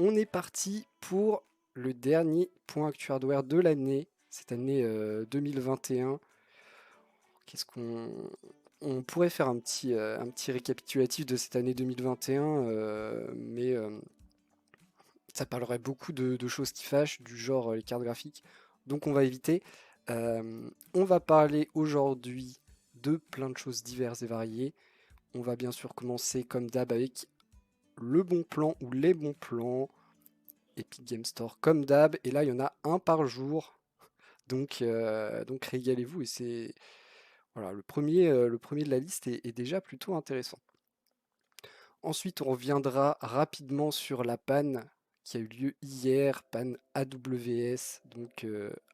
on est parti pour le dernier point actu hardware de l'année, cette année 2021. Qu'est-ce on pourrait faire un petit récapitulatif de cette année 2021, mais ça parlerait beaucoup de choses qui fâchent, du genre les cartes graphiques, donc on va éviter. On va parler aujourd'hui de plein de choses diverses et variées. On va bien sûr commencer comme d'hab avec le bon plan ou les bons plans. Epic Game Store comme d'hab, et là il y en a un par jour, donc régalez-vous, et c'est voilà, le premier de la liste est déjà plutôt intéressant. Ensuite, on reviendra rapidement sur la panne qui a eu lieu hier, panne AWS, donc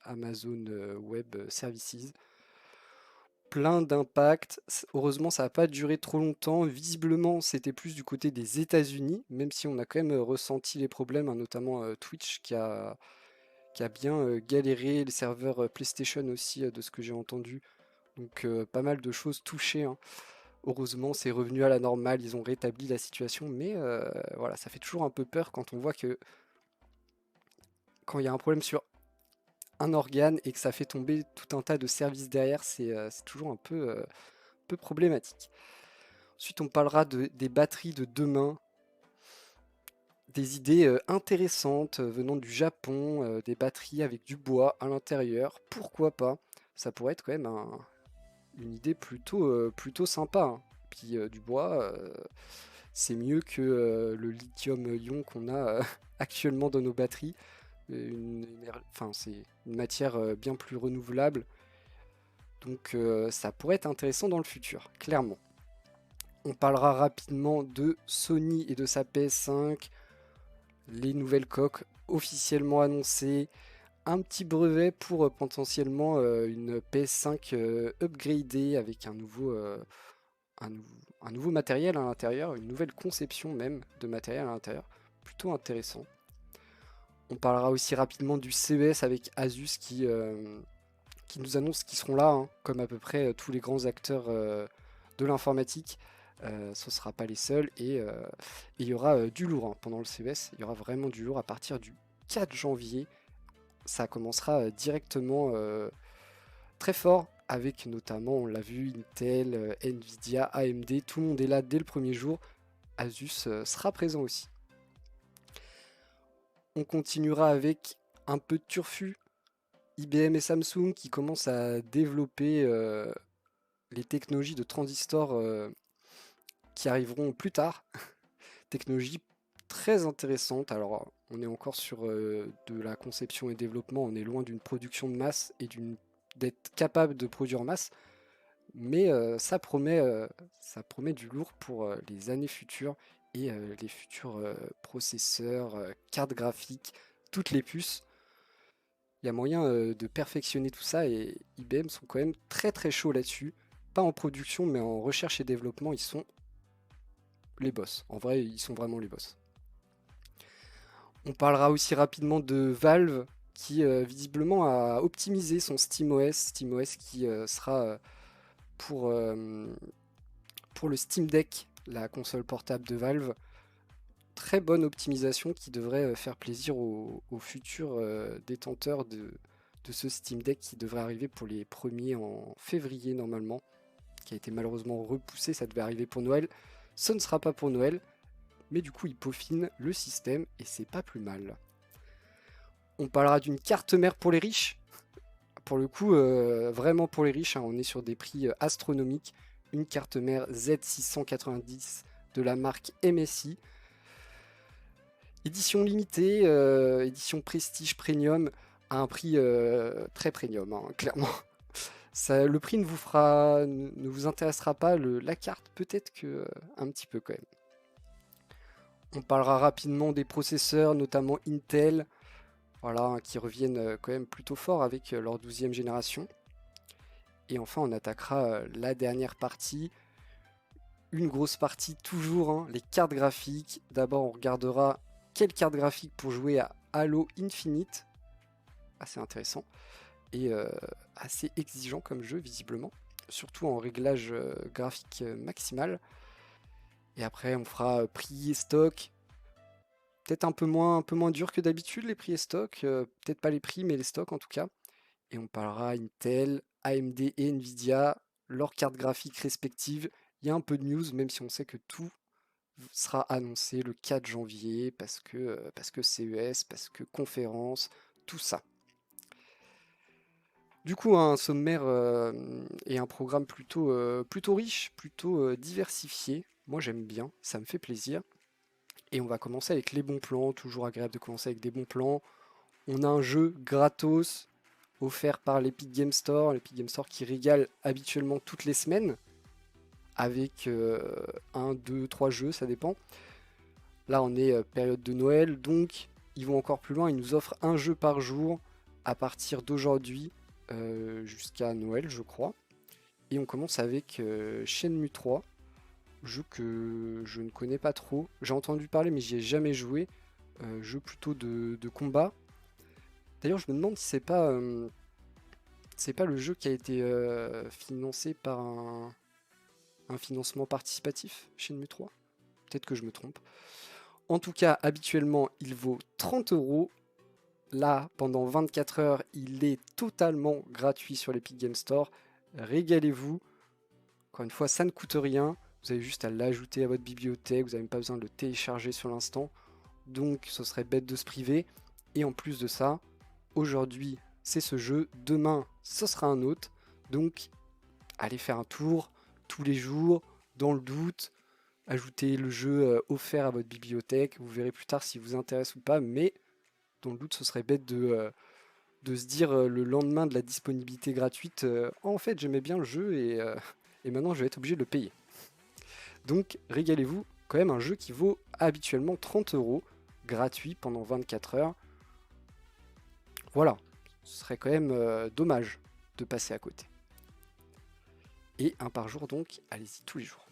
Amazon Web Services. Plein d'impacts. Heureusement, ça n'a pas duré trop longtemps. Visiblement, c'était plus du côté des États-Unis, même si on a quand même ressenti les problèmes, hein, notamment Twitch qui a bien galéré, les serveurs PlayStation aussi, de ce que j'ai entendu. Donc pas mal de choses touchées, hein. Heureusement, c'est revenu à la normale, ils ont rétabli la situation, mais voilà, ça fait toujours un peu peur quand on voit que quand il y a un problème sur un organe et que ça fait tomber tout un tas de services derrière, c'est toujours peu problématique. Ensuite, on parlera des batteries de demain, des idées intéressantes venant du Japon, des batteries avec du bois à l'intérieur, pourquoi pas? Ça pourrait être quand même une idée plutôt sympa, hein. Puis du bois, c'est mieux que le lithium-ion qu'on a actuellement dans nos batteries. Enfin, c'est une matière bien plus renouvelable, donc ça pourrait être intéressant dans le futur, clairement. On parlera rapidement de Sony et de sa PS5, les nouvelles coques officiellement annoncées, un petit brevet pour potentiellement une PS5 upgradée avec un, nou- un nouveau matériel à l'intérieur, une nouvelle conception même de matériel à l'intérieur. Plutôt intéressant. On parlera aussi rapidement du CES avec Asus qui nous annonce qu'ils seront là, hein, comme à peu près tous les grands acteurs de l'informatique. Ce ne sera pas les seuls et il y aura du lourd, hein, pendant le CES. Il y aura vraiment du lourd à partir du 4 janvier. Ça commencera directement très fort avec notamment, on l'a vu, Intel, Nvidia, AMD. Tout le monde est là dès le premier jour. Asus sera présent aussi. On continuera avec un peu de turfu. IBM et Samsung qui commencent à développer les technologies de transistors qui arriveront plus tard. Technologie très intéressante. Alors, on est encore sur de la conception et développement. On est loin d'une production de masse et d'être capable de produire en masse. Mais ça promet du lourd pour les années futures et les futurs processeurs, cartes graphiques, toutes les puces. Il y a moyen de perfectionner tout ça et IBM sont quand même très très chauds là-dessus. Pas en production, mais en recherche et développement, ils sont les boss. En vrai, ils sont vraiment les boss. On parlera aussi rapidement de Valve qui visiblement a optimisé son SteamOS, SteamOS qui sera pour, euh, pour le Steam Deck, la console portable de Valve. Très bonne optimisation qui devrait faire plaisir aux futurs détenteurs de ce Steam Deck qui devrait arriver pour les premiers en février normalement, qui a été malheureusement repoussé, ça devait arriver pour Noël. Ce ne sera pas pour Noël, mais du coup il peaufine le système et c'est pas plus mal. On parlera d'une carte mère pour les riches. Pour le coup, vraiment pour les riches, hein, on est sur des prix astronomiques. Une carte mère Z690 de la marque MSI. Édition limitée, édition prestige premium, à un prix très premium, hein, clairement. Ça, le prix ne vous intéressera pas, la carte peut-être que un petit peu quand même. On parlera rapidement des processeurs, notamment Intel, voilà, hein, qui reviennent quand même plutôt fort avec leur 12e génération. Et enfin, on attaquera la dernière partie, une grosse partie toujours, hein, les cartes graphiques. D'abord, on regardera quelle carte graphique pour jouer à Halo Infinite, assez intéressant et assez exigeant comme jeu visiblement, surtout en réglage graphique maximal. Et après, on fera prix et stock, peut-être un peu moins dur que d'habitude les prix et stocks, peut-être pas les prix mais les stocks en tout cas. Et on parlera Intel, AMD et Nvidia, leurs cartes graphiques respectives. Il y a un peu de news, même si on sait que tout sera annoncé le 4 janvier parce que CES, parce que conférence, tout ça. Du coup, un sommaire et un programme plutôt riche, plutôt diversifié. Moi, j'aime bien, ça me fait plaisir. Et on va commencer avec les bons plans, toujours agréable de commencer avec des bons plans. On a un jeu gratos offert par l'Epic Game Store qui régale habituellement toutes les semaines avec 1, 2, 3 jeux, ça dépend. Là, on est période de Noël, donc ils vont encore plus loin. Ils nous offrent un jeu par jour à partir d'aujourd'hui jusqu'à Noël, je crois. Et on commence avec Shenmue 3, jeu que je ne connais pas trop. J'ai entendu parler, mais j'y ai jamais joué. Jeu plutôt de combat. D'ailleurs, je me demande si c'est pas le jeu qui a été financé par un financement participatif, Shenmue 3. Peut-être que je me trompe. En tout cas, habituellement, il vaut 30 euros. Là, pendant 24 heures, il est totalement gratuit sur l'Epic Game Store. Régalez-vous. Encore une fois, ça ne coûte rien. Vous avez juste à l'ajouter à votre bibliothèque. Vous n'avez même pas besoin de le télécharger sur l'instant. Donc, ce serait bête de se priver. Et en plus de ça, aujourd'hui, c'est ce jeu. Demain, ce sera un autre. Donc, allez faire un tour tous les jours, dans le doute. Ajoutez le jeu offert à votre bibliothèque. Vous verrez plus tard si vous intéresse ou pas. Mais dans le doute, ce serait bête de se dire le lendemain de la disponibilité gratuite, en fait j'aimais bien le jeu et maintenant je vais être obligé de le payer. Donc régalez-vous, quand même un jeu qui vaut habituellement 30 euros, gratuit pendant 24 heures. Voilà, ce serait quand même dommage de passer à côté. Et un par jour donc, allez-y tous les jours.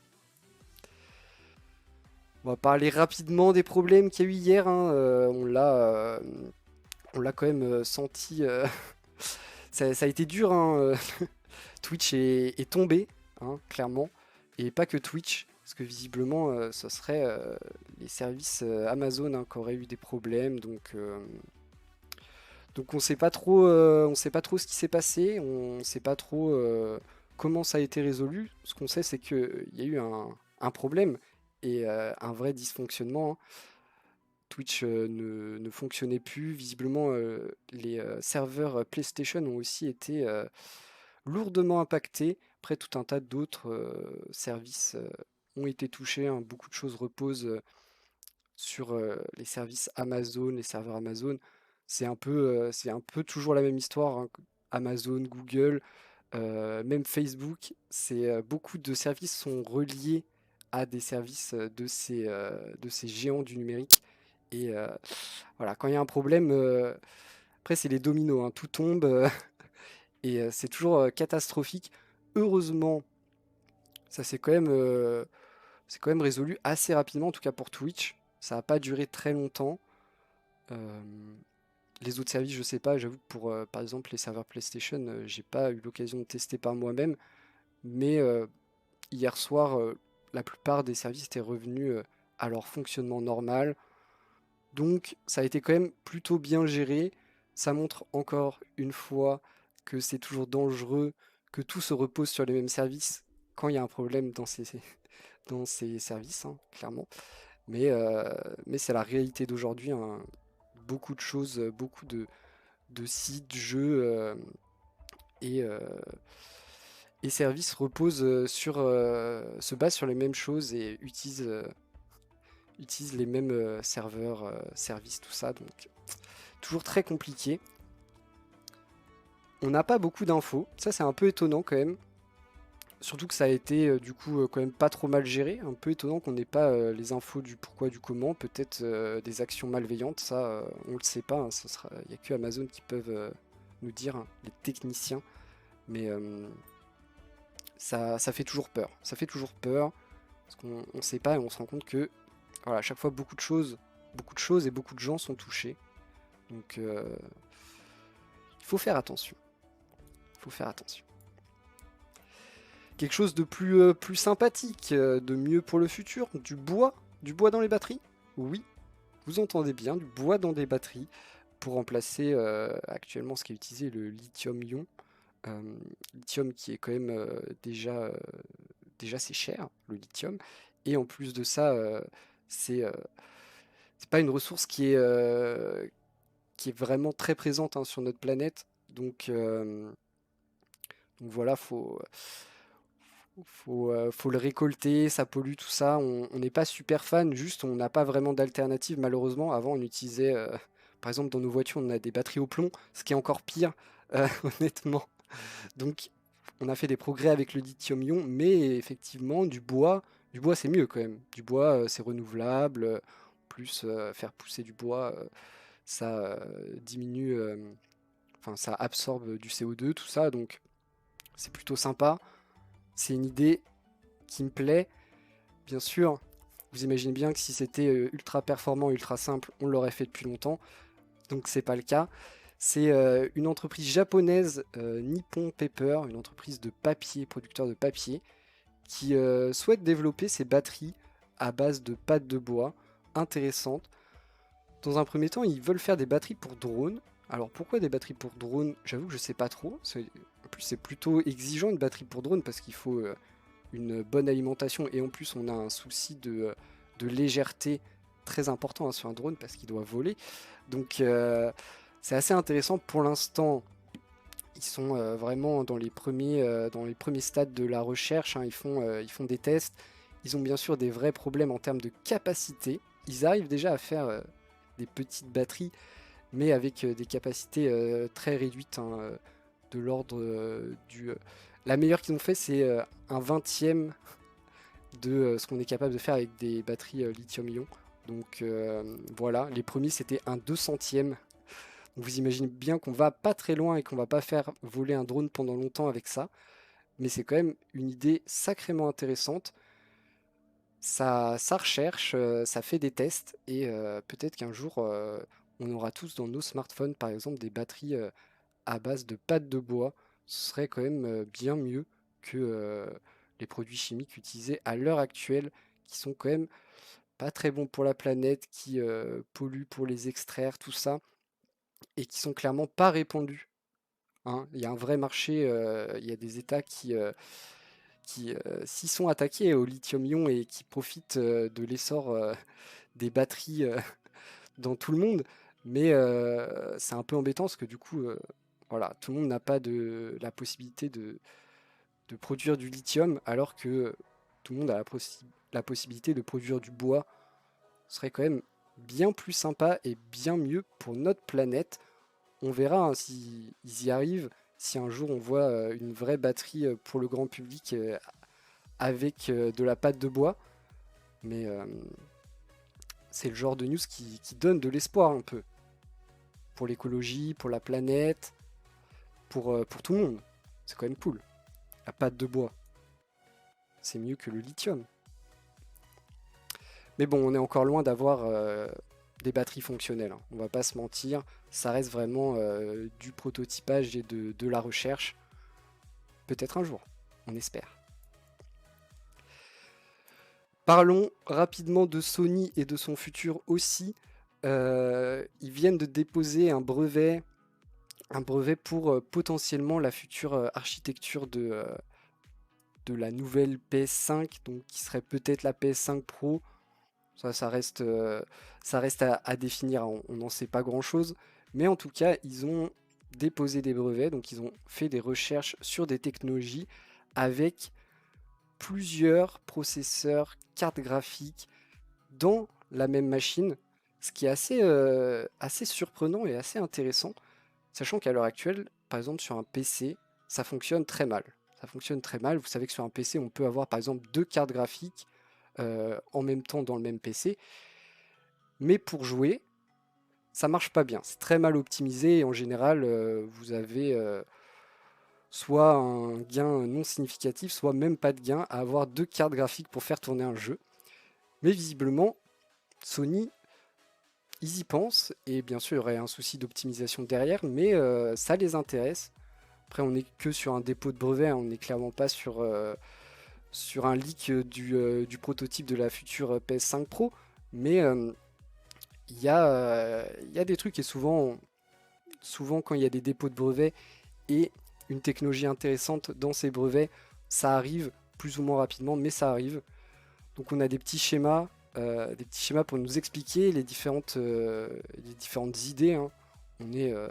On va parler rapidement des problèmes qu'il y a eu hier, hein. On l'a quand même senti. Ça a été dur, hein. Twitch est tombé, hein, clairement. Et pas que Twitch, parce que visiblement, ce serait les services Amazon hein, qui auraient eu des problèmes. Donc on sait pas trop ce qui s'est passé, on sait pas trop comment ça a été résolu. Ce qu'on sait, c'est qu'il y a eu un problème et un vrai dysfonctionnement, hein. Twitch ne fonctionnait plus. Visiblement, les serveurs PlayStation ont aussi été lourdement impactés. Après, tout un tas d'autres services ont été touchés, hein. Beaucoup de choses reposent sur les services Amazon, les serveurs Amazon. C'est un peu toujours la même histoire, hein. Amazon, Google, même Facebook, beaucoup de services sont reliés à des services de ces géants du numérique. Et voilà, quand il y a un problème, après c'est les dominos, hein, tout tombe et c'est toujours catastrophique. Heureusement, ça c'est quand même résolu assez rapidement, en tout cas pour Twitch. Ça n'a pas duré très longtemps. Euh, les autres services, je sais pas, j'avoue que pour par exemple les serveurs PlayStation, j'ai pas eu l'occasion de tester par moi-même, mais hier soir, la plupart des services étaient revenus à leur fonctionnement normal. Donc ça a été quand même plutôt bien géré. Ça montre encore une fois que c'est toujours dangereux, que tout se repose sur les mêmes services quand il y a un problème dans ces services, hein, clairement. Mais c'est la réalité d'aujourd'hui, hein. Beaucoup de choses, de sites, jeux et, euh, et services se basent sur les mêmes choses et utilisent les mêmes serveurs, services, tout ça. Donc toujours très compliqué. On n'a pas beaucoup d'infos. Ça, c'est un peu étonnant quand même. Surtout que ça a été du coup quand même pas trop mal géré. Un peu étonnant qu'on n'ait pas les infos du pourquoi, du comment. Peut-être des actions malveillantes. Ça, on le sait pas, hein. Il n'y a que Amazon qui peuvent nous dire, hein, les techniciens. Mais ça fait toujours peur. Ça fait toujours peur. Parce qu'on ne sait pas et on se rend compte que voilà, à chaque fois beaucoup de choses et beaucoup de gens sont touchés. Donc il faut faire attention. Il faut faire attention. Quelque chose de plus sympathique, de mieux pour le futur, du bois dans les batteries. Oui, vous entendez bien, du bois dans des batteries pour remplacer actuellement ce qui est utilisé, le lithium-ion. Euh, Lithium qui est quand même déjà c'est cher, le lithium. Et en plus de ça, c'est euh, c'est pas une ressource qui est vraiment très présente, hein, sur notre planète. Donc voilà, faut le récolter, ça pollue tout ça. On n'est pas super fan, juste on n'a pas vraiment d'alternative malheureusement. Avant on utilisait, par exemple dans nos voitures, on a des batteries au plomb, ce qui est encore pire, honnêtement. Donc on a fait des progrès avec le lithium-ion, mais effectivement du bois c'est mieux quand même. Du bois c'est renouvelable, plus faire pousser du bois, ça diminue, enfin ça absorbe du CO2, tout ça, donc c'est plutôt sympa. C'est une idée qui me plaît. Bien sûr, vous imaginez bien que si c'était ultra performant, ultra simple, on l'aurait fait depuis longtemps. Donc c'est pas le cas. C'est une entreprise japonaise, Nippon Paper, une entreprise de papier, producteur de papier, qui souhaite développer ses batteries à base de pâte de bois intéressantes. Dans un premier temps, ils veulent faire des batteries pour drones. Alors pourquoi des batteries pour drones? J'avoue que je sais pas trop. En plus, c'est plutôt exigeant une batterie pour drone parce qu'il faut une bonne alimentation et en plus on a un souci de légèreté très important, hein, sur un drone parce qu'il doit voler. Donc c'est assez intéressant pour l'instant. Ils sont vraiment dans les premiers stades de la recherche, hein. Ils font des tests. Ils ont bien sûr des vrais problèmes en termes de capacité. Ils arrivent déjà à faire des petites batteries, mais avec des capacités très réduites, hein, de l'ordre la meilleure qu'ils ont fait, c'est un vingtième de ce qu'on est capable de faire avec des batteries lithium-ion. Donc voilà, les premiers c'était un 200e. Donc vous imaginez bien qu'on va pas très loin et qu'on va pas faire voler un drone pendant longtemps avec ça. Mais c'est quand même une idée sacrément intéressante. Ça recherche, ça fait des tests et peut-être qu'un jour on aura tous dans nos smartphones par exemple des batteries à base de pâte de bois. Ce serait quand même bien mieux que les produits chimiques utilisés à l'heure actuelle qui sont quand même pas très bons pour la planète, qui polluent pour les extraire, tout ça, et qui sont clairement pas répandus, hein. Il y a un vrai marché, il y a des États qui s'y sont attaqués au lithium-ion et qui profitent de l'essor des batteries dans tout le monde. Mais c'est un peu embêtant parce que du coup, voilà, tout le monde n'a pas la possibilité de produire du lithium alors que tout le monde a la possibilité de produire du bois. Ce serait quand même bien plus sympa et bien mieux pour notre planète. On verra, hein, si ils y arrivent, si un jour on voit une vraie batterie pour le grand public avec de la pâte de bois. Mais c'est le genre de news qui donne de l'espoir un peu. Pour l'écologie, pour la planète, pour tout le monde. C'est quand même cool. La pâte de bois, c'est mieux que le lithium. Mais bon, on est encore loin d'avoir des batteries fonctionnelles, hein. On va pas se mentir, ça reste vraiment du prototypage et de la recherche. Peut-être un jour, on espère. Parlons rapidement de Sony et de son futur aussi. Ils viennent de déposer un brevet pour potentiellement la future architecture de la nouvelle PS5, donc qui serait peut-être la PS5 Pro. Ça reste à définir, hein. On n'en sait pas grand-chose. Mais en tout cas, ils ont déposé des brevets, donc ils ont fait des recherches sur des technologies avec plusieurs processeurs, cartes graphiques dans la même machine, ce qui est assez surprenant et assez intéressant, sachant qu'à l'heure actuelle, par exemple sur un PC, ça fonctionne très mal. Ça fonctionne très mal. Vous savez que sur un PC, on peut avoir par exemple deux cartes graphiques en même temps dans le même PC, mais pour jouer, ça marche pas bien. C'est très mal optimisé et en général, vous avez soit un gain non significatif, soit même pas de gain à avoir deux cartes graphiques pour faire tourner un jeu. Mais visiblement, Sony, ils y pensent, et bien sûr, il y aurait un souci d'optimisation derrière, mais ça les intéresse. Après, on n'est que sur un dépôt de brevet, hein, on n'est clairement pas sur un leak du prototype de la future PS5 Pro, mais il y a des trucs et souvent quand il y a des dépôts de brevets et une technologie intéressante dans ces brevets, ça arrive plus ou moins rapidement, mais ça arrive. Donc on a des petits schémas pour nous expliquer les différentes idées, hein. On est, euh,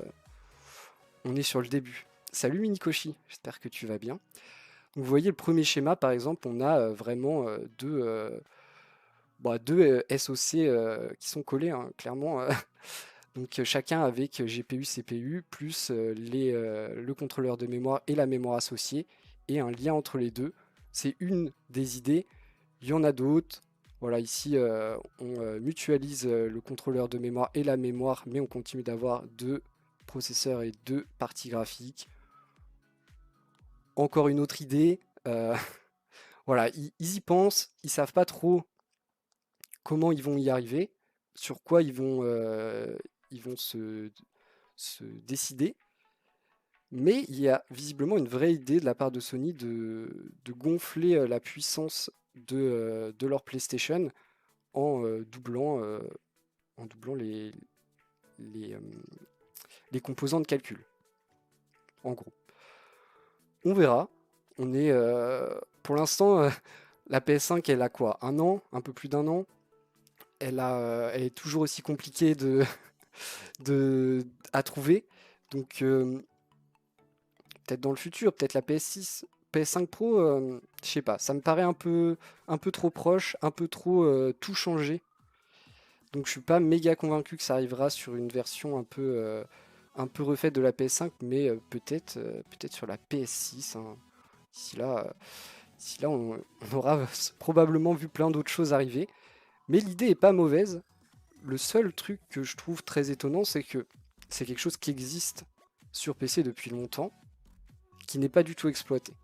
on est sur le début. Salut Minikoshi, j'espère que tu vas bien. Donc vous voyez le premier schéma par exemple, on a vraiment deux SoC qui sont collés, hein, clairement. Donc chacun avec GPU, CPU, plus le contrôleur de mémoire et la mémoire associée, et un lien entre les deux. C'est une des idées. Il y en a d'autres. Voilà, ici, on mutualise le contrôleur de mémoire et la mémoire, mais on continue d'avoir deux processeurs et deux parties graphiques. Encore une autre idée. Voilà, ils y pensent, ils savent pas trop comment ils vont y arriver, sur quoi ils vont se décider. Mais il y a visiblement une vraie idée de la part de Sony de gonfler la puissance de leur PlayStation en en doublant les, euh, les composants de calcul, en gros. On verra. Pour l'instant, la PS5, elle a quoi? Un an? Un peu plus d'un an? Elle est toujours aussi compliquée à trouver. Donc, peut-être dans le futur, peut-être la PS6, PS5 Pro, je sais pas, ça me paraît un peu trop proche, un peu trop tout changé. Donc je suis pas méga convaincu que ça arrivera sur une version un peu refaite de la PS5, mais peut-être sur la PS6, hein. D'ici là, d'ici là on aura probablement vu plein d'autres choses arriver. Mais l'idée est pas mauvaise. Le seul truc que je trouve très étonnant, c'est que c'est quelque chose qui existe sur PC depuis longtemps, qui n'est pas du tout exploité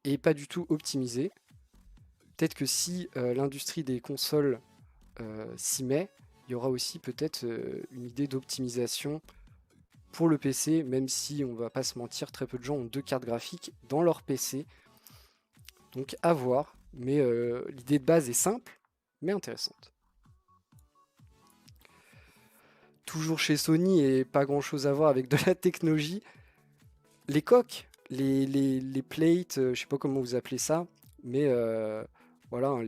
et pas du tout optimisé. Peut-être que si l'industrie des consoles s'y met, il y aura aussi peut-être une idée d'optimisation pour le PC, même si on va pas se mentir, très peu de gens ont deux cartes graphiques dans leur PC. Donc à voir, mais l'idée de base est simple, mais intéressante. Toujours chez Sony et pas grand chose à voir avec de la technologie. Les coques, les plates, je sais pas comment vous appelez ça, mais voilà, hein,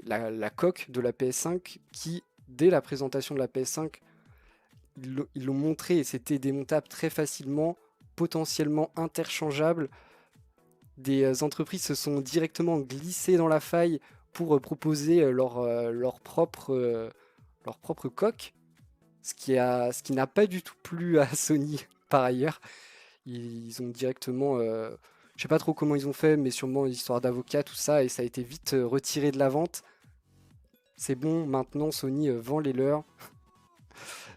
la coque de la PS5 qui, dès la présentation de la PS5, ils l'ont montré et c'était démontable très facilement, potentiellement interchangeable. Des entreprises se sont directement glissées dans la faille pour proposer leur propre coque, ce qui n'a pas du tout plu à Sony par ailleurs. Ils ont directement, je sais pas trop comment ils ont fait, mais sûrement histoire d'avocat, tout ça, et ça a été vite retiré de la vente. C'est bon, maintenant Sony vend les leurs.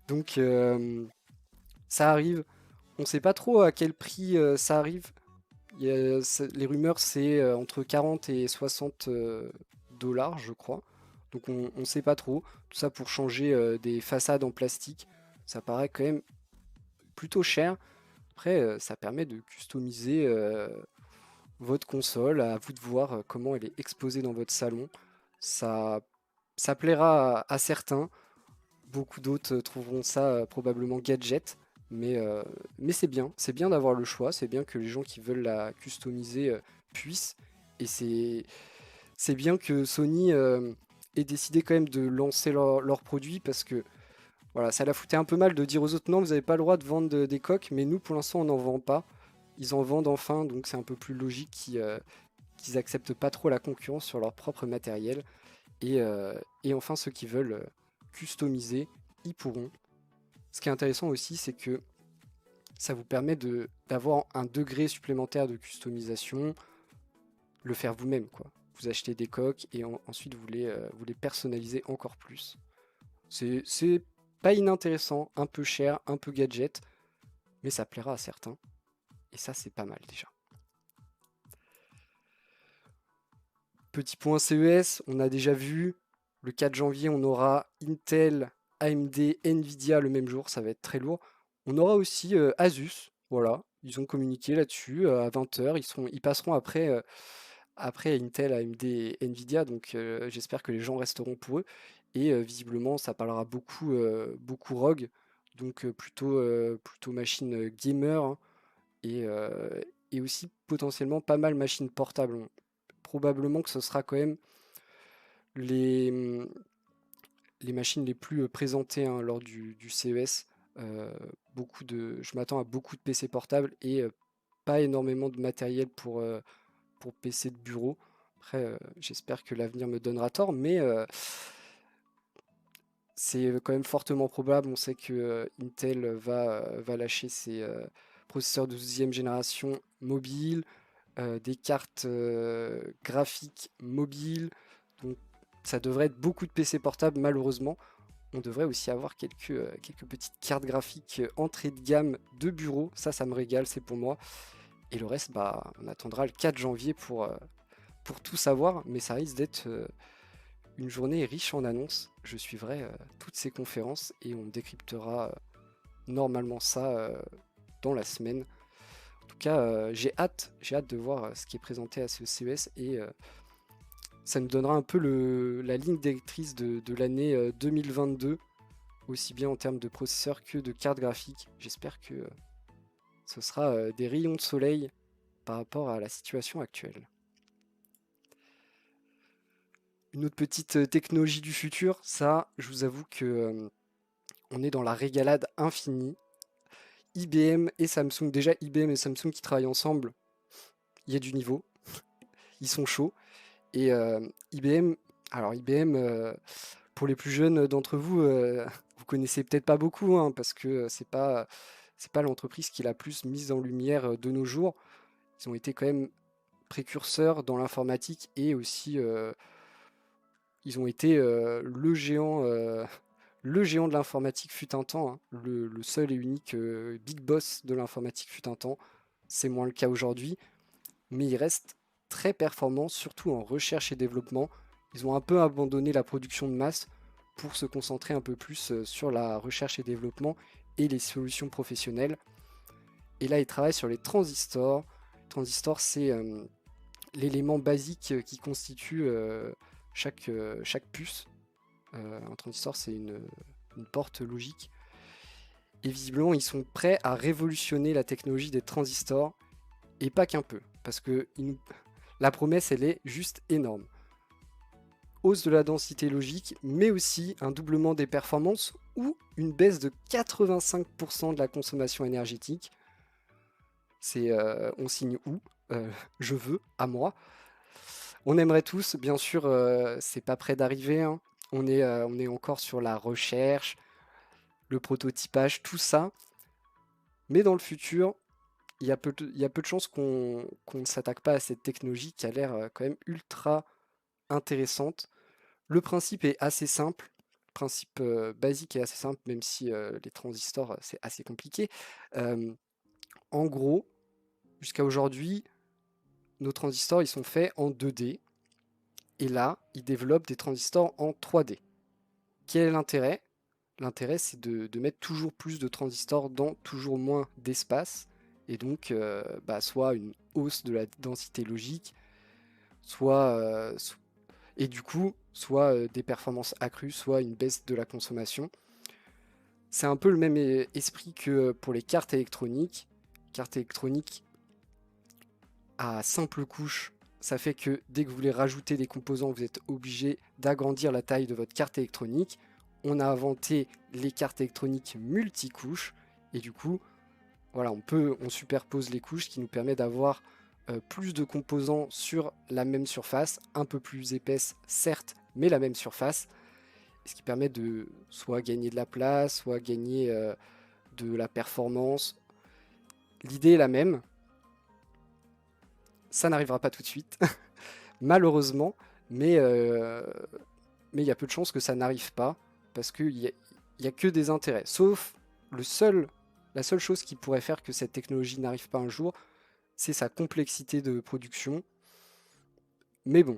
Donc ça arrive. On sait pas trop à quel prix ça arrive. Les rumeurs, c'est entre 40 et 60 dollars, je crois. Donc on ne sait pas trop. Tout ça pour changer des façades en plastique. Ça paraît quand même plutôt cher. Après, ça permet de customiser votre console, à vous de voir comment elle est exposée dans votre salon. Ça, ça plaira à certains. Beaucoup d'autres trouveront ça probablement gadget. Mais, euh, mais c'est bien d'avoir le choix, c'est bien que les gens qui veulent la customiser puissent. Et c'est bien que Sony ait décidé quand même de lancer leurs produits parce que voilà, ça la foutait un peu mal de dire aux autres non, vous n'avez pas le droit de vendre des coques, mais nous pour l'instant on n'en vend pas. Ils en vendent enfin, donc c'est un peu plus logique qu'ils acceptent pas trop la concurrence sur leur propre matériel. Et enfin, ceux qui veulent customiser, ils pourront. Ce qui est intéressant aussi, c'est que ça vous permet d'avoir un degré supplémentaire de customisation, le faire vous-même, quoi. Vous achetez des coques et ensuite vous les personnalisez encore plus. C'est pas inintéressant, un peu cher, un peu gadget, mais ça plaira à certains. Et ça, c'est pas mal déjà. Petit point CES, on a déjà vu, le 4 janvier, on aura Intel, AMD, Nvidia le même jour, ça va être très lourd. On aura aussi Asus, voilà, ils ont communiqué là-dessus à 20h, ils passeront après Intel, AMD et Nvidia, donc j'espère que les gens resteront pour eux. Et visiblement, ça parlera beaucoup Rogue, donc plutôt machine gamer, hein, et, euh, et aussi potentiellement pas mal machine portable. Probablement que ce sera quand même les, les machines les plus présentées, hein, lors du CES. Euh, je m'attends à beaucoup de PC portables et pas énormément de matériel pour PC de bureau. Après, j'espère que l'avenir me donnera tort, mais c'est quand même fortement probable. On sait que Intel va lâcher ses processeurs de 12e génération mobiles, des cartes graphiques mobiles. Donc ça devrait être beaucoup de PC portables, malheureusement. On devrait aussi avoir quelques petites cartes graphiques entrée de gamme de bureau. Ça me régale, c'est pour moi. Et le reste, bah, on attendra le 4 janvier pour tout savoir. Mais ça risque d'être une journée riche en annonces. Je suivrai toutes ces conférences et on décryptera normalement ça dans la semaine. En tout cas, j'ai hâte de voir ce qui est présenté à ce CES et ça nous donnera un peu la ligne directrice de l'année 2022, aussi bien en termes de processeurs que de cartes graphiques. J'espère que ce sera des rayons de soleil par rapport à la situation actuelle. Une autre petite technologie du futur, ça, je vous avoue que on est dans la régalade infinie. IBM et Samsung, déjà IBM et Samsung qui travaillent ensemble, il y a du niveau, ils sont chauds. Et IBM, alors IBM, pour les plus jeunes d'entre vous, vous connaissez peut-être pas beaucoup, hein, parce que c'est pas l'entreprise qui est la plus mise en lumière de nos jours. Ils ont été quand même précurseurs dans l'informatique et aussi ils ont été le géant de l'informatique fut un temps, hein, le seul et unique big boss de l'informatique fut un temps. C'est moins le cas aujourd'hui, mais ils restent très performants, surtout en recherche et développement. Ils ont un peu abandonné la production de masse pour se concentrer un peu plus sur la recherche et développement et les solutions professionnelles. Et là, ils travaillent sur les transistors. Transistor, c'est l'élément basique qui constitue chaque puce. Un transistor, c'est une porte logique. Et visiblement, ils sont prêts à révolutionner la technologie des transistors, et pas qu'un peu, parce que la promesse, elle est juste énorme. Hausse de la densité logique, mais aussi un doublement des performances ou une baisse de 85% de la consommation énergétique. On signe où Je veux, à moi. On aimerait tous, bien sûr, c'est pas près d'arriver, hein. On est encore sur la recherche, le prototypage, tout ça. Mais dans le futur, il y a peu de chances qu'on ne s'attaque pas à cette technologie qui a l'air quand même ultra intéressante. Le principe est assez simple, le principe basique est assez simple, même si les transistors, c'est assez compliqué. Euh, En gros, jusqu'à aujourd'hui, nos transistors, ils sont faits en 2D, et là, ils développent des transistors en 3D. Quel est l'intérêt? L'intérêt, c'est de mettre toujours plus de transistors dans toujours moins d'espace, et donc bah, soit une hausse de la densité logique, et du coup, soit des performances accrues, soit une baisse de la consommation. C'est un peu le même esprit que pour les cartes électroniques. Cartes électroniques à simple couche, ça fait que dès que vous voulez rajouter des composants, vous êtes obligé d'agrandir la taille de votre carte électronique. On a inventé les cartes électroniques multicouches et du coup, voilà, on superpose les couches, ce qui nous permet d'avoir plus de composants sur la même surface, un peu plus épaisse certes, mais la même surface, ce qui permet de soit gagner de la place, soit gagner de la performance. L'idée est la même, ça n'arrivera pas tout de suite, malheureusement, mais mais il y a peu de chances que ça n'arrive pas, parce qu'il y a que des intérêts. Sauf la seule chose qui pourrait faire que cette technologie n'arrive pas un jour, c'est sa complexité de production. Mais bon,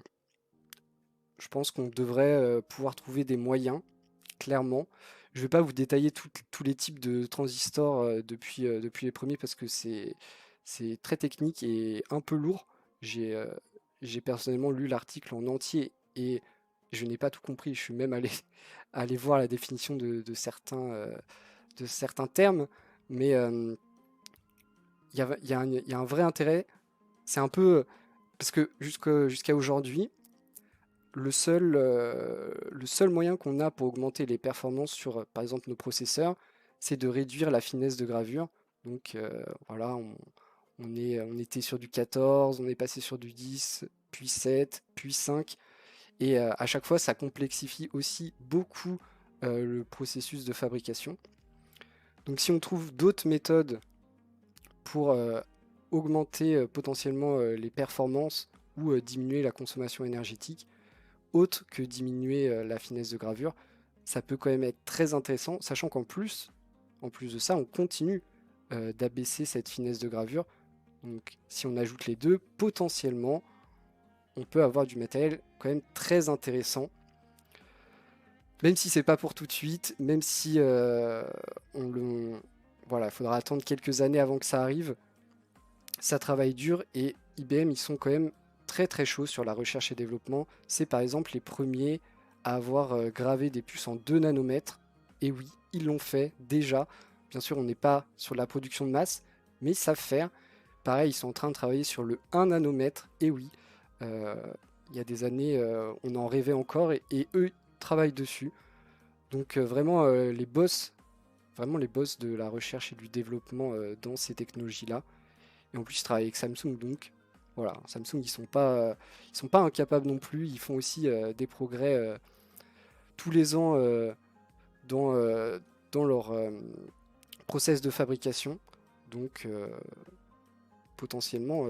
je pense qu'on devrait pouvoir trouver des moyens, clairement. Je ne vais pas vous détailler tous les types de transistors depuis les premiers parce que c'est très technique et un peu lourd. J'ai personnellement lu l'article en entier et Je n'ai pas tout compris. Je suis même allé, allé voir la définition de certains termes, mais il y a un vrai intérêt. C'est un peu parce que jusqu'à aujourd'hui, le seul moyen qu'on a pour augmenter les performances sur, par exemple, nos processeurs, c'est de réduire la finesse de gravure. Donc voilà, on était sur du 14, on est passé sur du 10, puis 7, puis 5. Et à chaque fois, ça complexifie aussi beaucoup le processus de fabrication. Donc si on trouve d'autres méthodes pour augmenter potentiellement les performances ou diminuer la consommation énergétique, autre que diminuer la finesse de gravure, ça peut quand même être très intéressant, sachant en plus de ça, on continue d'abaisser cette finesse de gravure. Donc si on ajoute les deux, potentiellement, on peut avoir du matériel quand même très intéressant. Même si c'est pas pour tout de suite, même si voilà, il faudra attendre quelques années avant que ça arrive, ça travaille dur et IBM, ils sont quand même très très chauds sur la recherche et développement. C'est par exemple les premiers à avoir gravé des puces en 2 nanomètres. Et oui, ils l'ont fait déjà. Bien sûr, on n'est pas sur la production de masse, mais ils savent faire. Pareil, ils sont en train de travailler sur le 1 nanomètre. Et oui, euh, il y a des années, on en rêvait encore et eux travaillent dessus. Donc vraiment les boss de la recherche et du développement dans ces technologies-là. Et en plus, ils travaillent avec Samsung, donc voilà, Samsung, ils sont pas incapables non plus. Ils font aussi des progrès tous les ans dans, dans leur process de fabrication. Donc, potentiellement,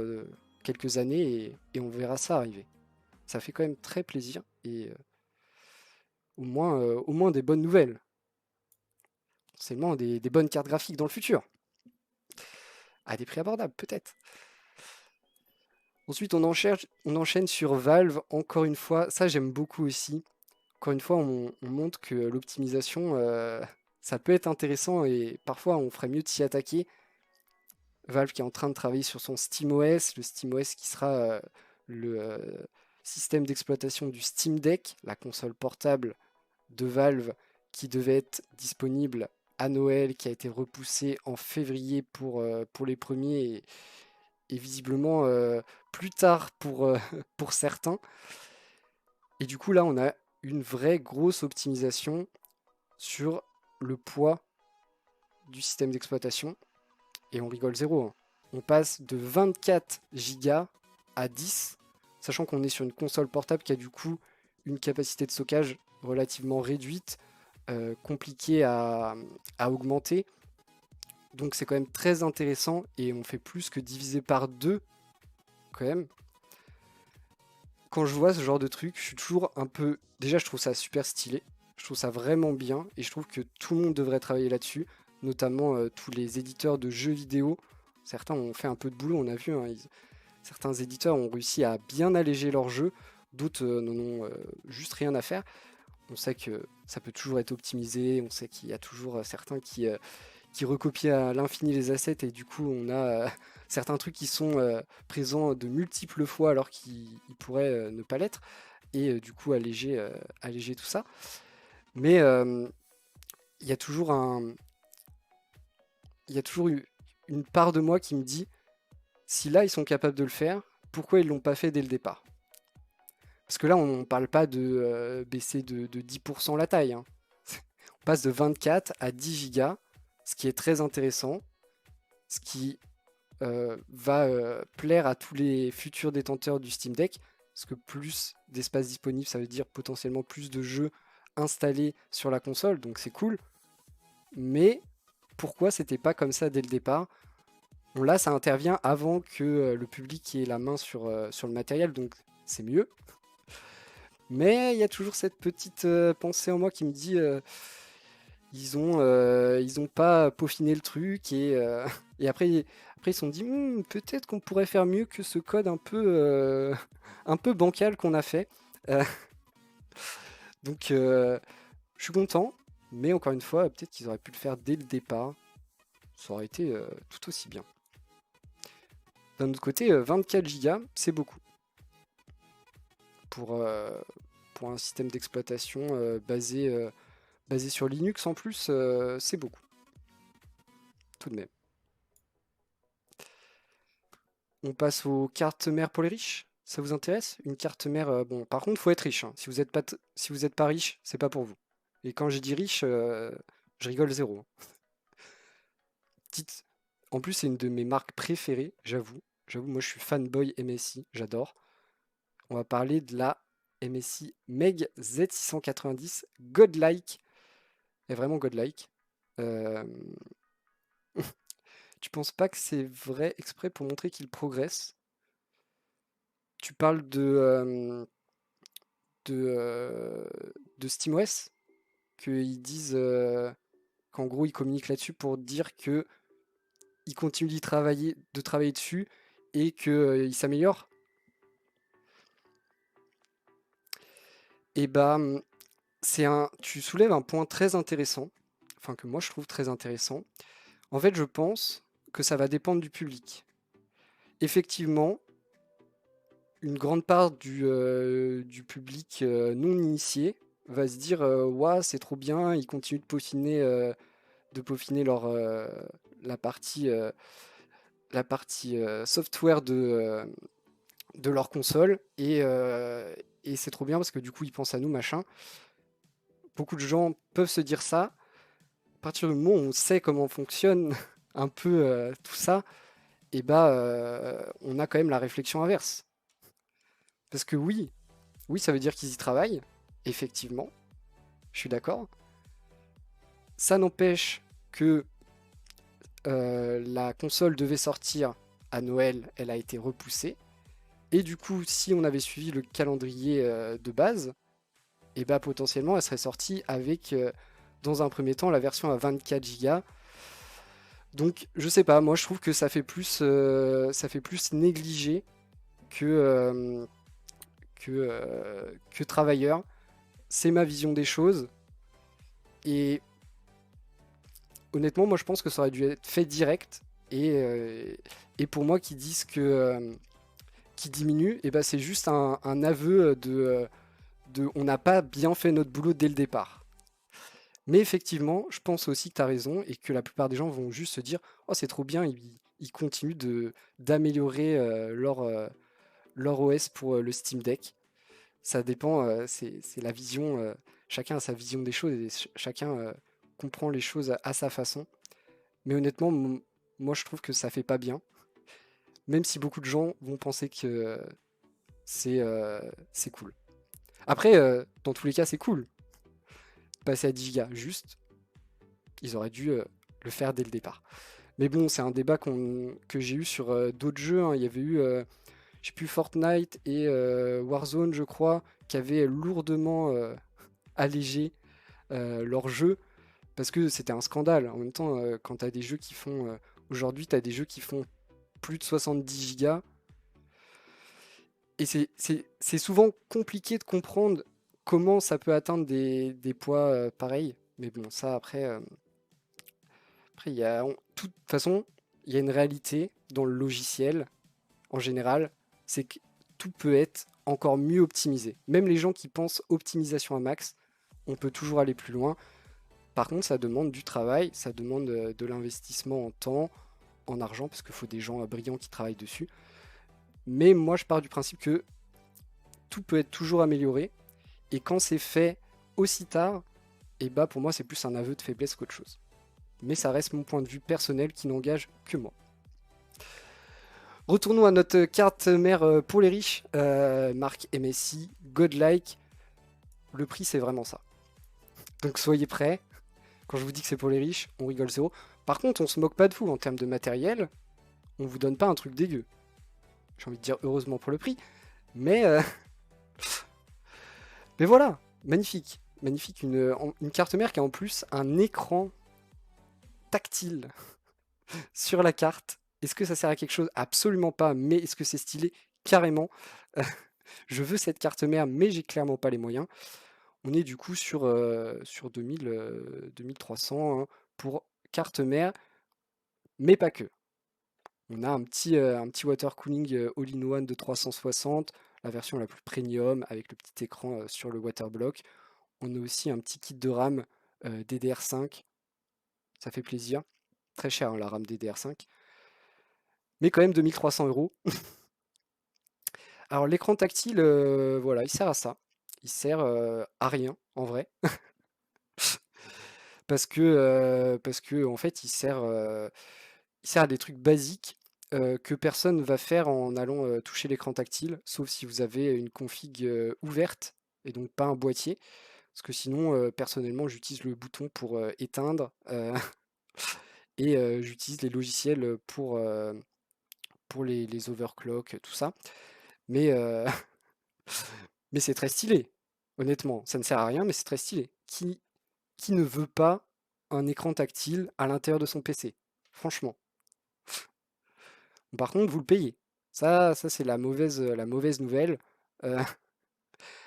quelques années et on verra ça arriver. Ça fait quand même très plaisir et au moins des bonnes nouvelles. Seulement des bonnes cartes graphiques dans le futur. À des prix abordables, peut-être. Ensuite, on enchaîne sur Valve, encore une fois. Ça, j'aime beaucoup aussi. Encore une fois, on montre que l'optimisation, ça peut être intéressant et parfois on ferait mieux de s'y attaquer. Valve qui est en train de travailler sur son SteamOS, le SteamOS qui sera le système d'exploitation du Steam Deck, la console portable de Valve qui devait être disponible à Noël, qui a été repoussé en février pour les premiers et visiblement plus tard pour certains. Et du coup là on a une vraie grosse optimisation sur le poids du système d'exploitation et on rigole zéro, hein. On passe de 24 Go à 10, sachant qu'on est sur une console portable qui a du coup une capacité de stockage relativement réduite, compliquée à augmenter. Donc c'est quand même très intéressant et on fait plus que diviser par 2 quand même. Quand je vois ce genre de truc, je suis toujours un peu... Déjà, je trouve ça super stylé. Je trouve ça vraiment bien et je trouve que tout le monde devrait travailler là-dessus, notamment tous les éditeurs de jeux vidéo. Certains ont fait un peu de boulot, on a vu, hein, certains éditeurs ont réussi à bien alléger leur jeu, d'autres n'en ont juste rien à faire. On sait que ça peut toujours être optimisé, on sait qu'il y a toujours certains qui recopient à l'infini les assets et du coup on a certains trucs qui sont présents de multiples fois alors qu'ils pourraient ne pas l'être et du coup alléger tout ça. Mais il y a toujours il y a toujours une part de moi qui me dit si là ils sont capables de le faire, pourquoi ils l'ont pas fait dès le départ? Parce que là on ne parle pas de baisser de 10% la taille, hein. On passe de 24 à 10 Go, ce qui est très intéressant, ce qui va plaire à tous les futurs détenteurs du Steam Deck, parce que plus d'espace disponible, ça veut dire potentiellement plus de jeux installés sur la console, donc c'est cool. Mais pourquoi c'était pas comme ça dès le départ? Bon là, ça intervient avant que le public ait la main sur le matériel, donc c'est mieux. Mais il y a toujours cette petite pensée en moi qui me dit ils ont pas peaufiné le truc et après ils se sont dit peut-être qu'on pourrait faire mieux que ce code un peu bancal qu'on a fait. Euh, donc je suis content, mais encore une fois, peut-être qu'ils auraient pu le faire dès le départ. Ça aurait été tout aussi bien. D'un autre côté, 24 Go, c'est beaucoup pour, pour un système d'exploitation basé sur Linux en plus, c'est beaucoup, tout de même. On passe aux cartes mères pour les riches. Ça vous intéresse? Une carte mère, bon, par contre, faut être riche, hein. Si vous êtes pas riche, c'est pas pour vous. Et quand j'ai dit riche, je rigole zéro. Petite. En plus, c'est une de mes marques préférées, j'avoue. J'avoue, moi, je suis fanboy MSI, j'adore. On va parler de la MSI Meg Z690 Godlike. Elle est vraiment godlike. Euh, Tu penses pas que c'est vrai exprès pour montrer qu'il progresse? Tu parles de, de SteamOS, qu'ils disent qu'en gros ils communiquent là-dessus pour dire que ils continuent de travailler dessus et qu'ils s'améliorent. Et bah tu soulèves un point très intéressant, enfin que moi je trouve très intéressant. En fait, je pense que ça va dépendre du public. Effectivement, une grande part du public non initié va se dire ouah, c'est trop bien, ils continuent de peaufiner la partie software de leur console et c'est trop bien parce que du coup ils pensent à nous, machin. Beaucoup de gens peuvent se dire ça. À partir du moment où on sait comment fonctionne un peu tout ça, et bah on a quand même la réflexion inverse. Parce que oui, oui, ça veut dire qu'ils y travaillent, effectivement, je suis d'accord. Ça n'empêche que la console devait sortir à Noël, elle a été repoussée. Et du coup, si on avait suivi le calendrier de base, et bah potentiellement elle serait sortie avec, dans un premier temps, la version à 24 Go. Donc je sais pas, moi je trouve que ça fait plus négligé que, que travailleur. C'est ma vision des choses. Et honnêtement, moi je pense que ça aurait dû être fait direct. Et pour moi qui disent qui diminue, et ben c'est juste un aveu de on n'a pas bien fait notre boulot dès le départ. Mais effectivement, je pense aussi que tu as raison et que la plupart des gens vont juste se dire oh c'est trop bien, ils continuent d'améliorer leur OS pour le Steam Deck. Ça dépend, c'est la vision, chacun a sa vision des choses et chacun comprend les choses à sa façon. Mais honnêtement, moi je trouve que ça fait pas bien, même si beaucoup de gens vont penser que c'est cool. Après, dans tous les cas, c'est cool. Passer à 10 Go, juste, ils auraient dû le faire dès le départ. Mais bon, c'est un débat que j'ai eu sur d'autres jeux, hein. Il y avait eu, je sais plus, Fortnite et Warzone, je crois, qui avaient lourdement allégé leur jeu parce que c'était un scandale. En même temps, quand tu as des jeux qui font. Aujourd'hui, tu as des jeux qui font plus de 70 Go. Et c'est souvent compliqué de comprendre comment ça peut atteindre des poids pareils. Mais bon, ça, après de toute façon, il y a une réalité dans le logiciel, en général, c'est que tout peut être encore mieux optimisé. Même les gens qui pensent optimisation à max, on peut toujours aller plus loin. Par contre, ça demande du travail, ça demande de l'investissement en temps, en argent, parce qu'il faut des gens brillants qui travaillent dessus. Mais moi, je pars du principe que tout peut être toujours amélioré. Et quand c'est fait aussi tard, et bah pour moi, c'est plus un aveu de faiblesse qu'autre chose. Mais ça reste mon point de vue personnel qui n'engage que moi. Retournons à notre carte mère pour les riches, marque MSI, Godlike. Le prix, c'est vraiment ça. Donc soyez prêts. Quand je vous dis que c'est pour les riches, on rigole zéro. Par contre, on se moque pas de vous en termes de matériel. On vous donne pas un truc dégueu. J'ai envie de dire heureusement pour le prix. Mais, mais voilà, magnifique. Magnifique, une carte mère qui a en plus un écran tactile sur la carte. Est-ce que ça sert à quelque chose? Absolument pas. Mais est-ce que c'est stylé? Carrément. Je veux cette carte mère, mais j'ai clairement pas les moyens. On est du coup sur 2300 hein, pour carte mère, mais pas que. On a un petit water cooling all-in-one de 360. la version la plus premium avec le petit écran sur le waterblock. On a aussi un petit kit de RAM DDR5, ça fait plaisir. Très cher hein, la RAM DDR5, mais quand même 2300 euros. Alors l'écran tactile, voilà, il sert à ça. Il sert à rien en vrai, parce que en fait il sert à des trucs basiques que personne va faire en allant toucher l'écran tactile, sauf si vous avez une config ouverte et donc pas un boîtier. Parce que sinon, personnellement, j'utilise le bouton pour éteindre et j'utilise les logiciels pour les overclock, tout ça. Mais, mais c'est très stylé, honnêtement. Ça ne sert à rien, mais c'est très stylé. Qui ne veut pas un écran tactile à l'intérieur de son PC? Franchement. Par contre, vous le payez. Ça c'est la mauvaise nouvelle. Euh,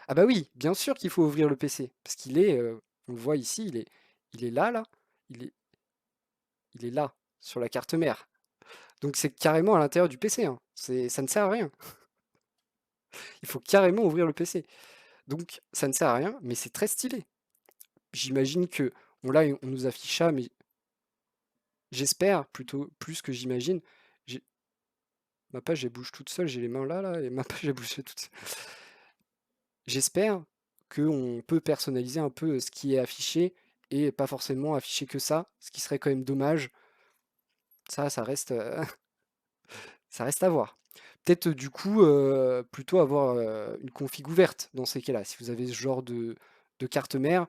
Ah bah oui, bien sûr qu'il faut ouvrir le PC, parce qu'il est, on le voit ici, il est là, là, il est, il est là, sur la carte mère. Donc c'est carrément à l'intérieur du PC, hein. Ça ne sert à rien. Il faut carrément ouvrir le PC. Donc ça ne sert à rien, mais c'est très stylé. J'imagine que, bon là on nous affiche ça, mais j'espère plutôt plus que j'imagine. Ma page elle bouge toute seule, j'ai les mains là, là, et ma page elle bouge toute seule. J'espère qu'on peut personnaliser un peu ce qui est affiché et pas forcément afficher que ça, ce qui serait quand même dommage. Ça reste, ça reste à voir. Peut-être du coup plutôt avoir une config ouverte dans ces cas-là. Si vous avez ce genre de carte mère,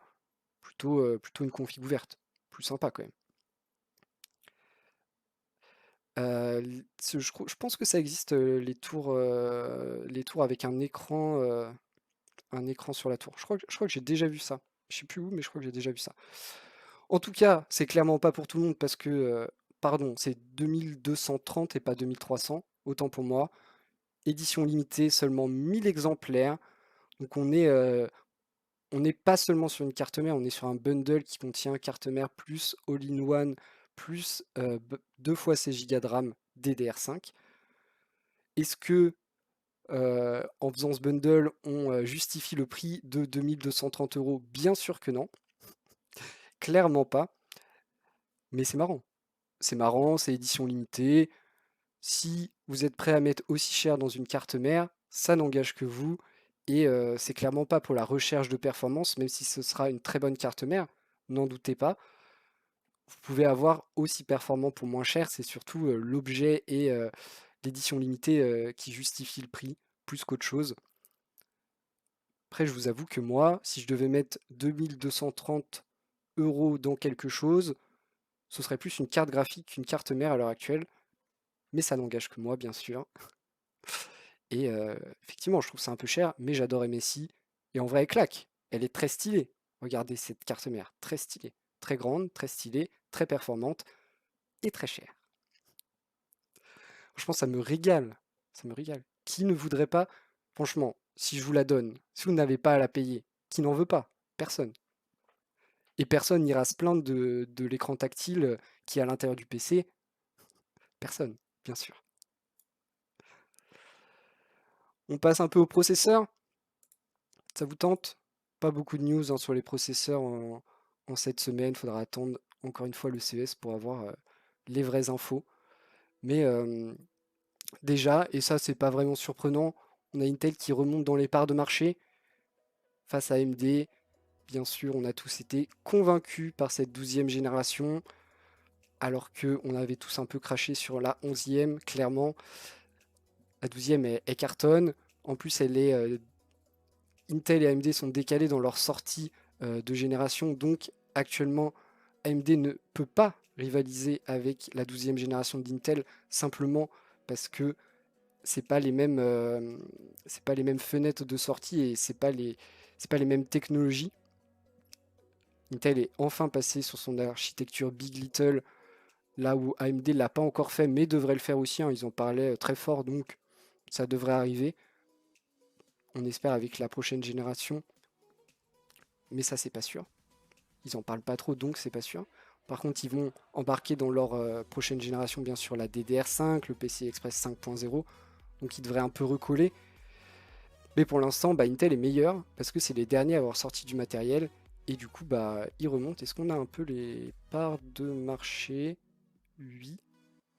plutôt une config ouverte. Plus sympa quand même. Je pense que ça existe les tours avec un écran sur la tour. Je crois que j'ai déjà vu ça. Je sais plus où, mais je crois que j'ai déjà vu ça. En tout cas, c'est clairement pas pour tout le monde parce que, pardon, c'est 2230 et pas 2300, autant pour moi. Édition limitée, seulement 1000 exemplaires. Donc on n'est pas seulement sur une carte mère, on est sur un bundle qui contient carte mère plus all-in-one plus 2 fois 16 Go de RAM DDR5. Est-ce que en faisant ce bundle, on justifie le prix de 2230 euros? Bien sûr que non, clairement pas, mais c'est marrant. C'est marrant, c'est édition limitée. Si vous êtes prêt à mettre aussi cher dans une carte mère, ça n'engage que vous. Et c'est clairement pas pour la recherche de performance, même si ce sera une très bonne carte mère, n'en doutez pas. Vous pouvez avoir aussi performant pour moins cher, c'est surtout l'objet et l'édition limitée qui justifie le prix, plus qu'autre chose. Après, je vous avoue que moi, si je devais mettre 2230 euros dans quelque chose, ce serait plus une carte graphique qu'une carte mère à l'heure actuelle. Mais ça n'engage que moi, bien sûr. Et effectivement, je trouve ça un peu cher, mais j'adore MSI. Et en vrai, elle claque. Elle est très stylée. Regardez cette carte mère, très stylée. Très grande, très stylée, très performante et très chère. Franchement, ça me régale. Ça me régale. Qui ne voudrait pas, franchement, si je vous la donne, si vous n'avez pas à la payer, qui n'en veut pas? Personne. Et personne n'ira se plaindre de l'écran tactile qui est à l'intérieur du PC. Personne, bien sûr. On passe un peu au processeur. Ça vous tente? Pas beaucoup de news hein, sur les processeurs en cette semaine. Il faudra attendre encore une fois le CES pour avoir les vraies infos. Mais déjà, et ça c'est pas vraiment surprenant, on a Intel qui remonte dans les parts de marché face à AMD. Bien sûr, on a tous été convaincus par cette 12e génération, alors qu'on avait tous un peu craché sur la 11e, clairement. La 12e, elle cartonne. En plus, Intel et AMD sont décalés dans leur sortie de génération, donc actuellement AMD ne peut pas rivaliser avec la 12e génération d'Intel simplement parce que c'est pas les mêmes fenêtres de sortie et c'est pas les mêmes technologies. Intel est enfin passé sur son architecture Big Little, là où AMD l'a pas encore fait mais devrait le faire aussi, hein. Ils en parlaient très fort donc ça devrait arriver. On espère avec la prochaine génération, mais ça c'est pas sûr. Ils en parlent pas trop, donc c'est pas sûr. Par contre, ils vont embarquer dans leur prochaine génération, bien sûr, la DDR5, le PCI Express 5.0, donc ils devraient un peu recoller. Mais pour l'instant, Intel est meilleur parce que c'est les derniers à avoir sorti du matériel et du coup, ils remontent. Est-ce qu'on a un peu les parts de marché? Oui,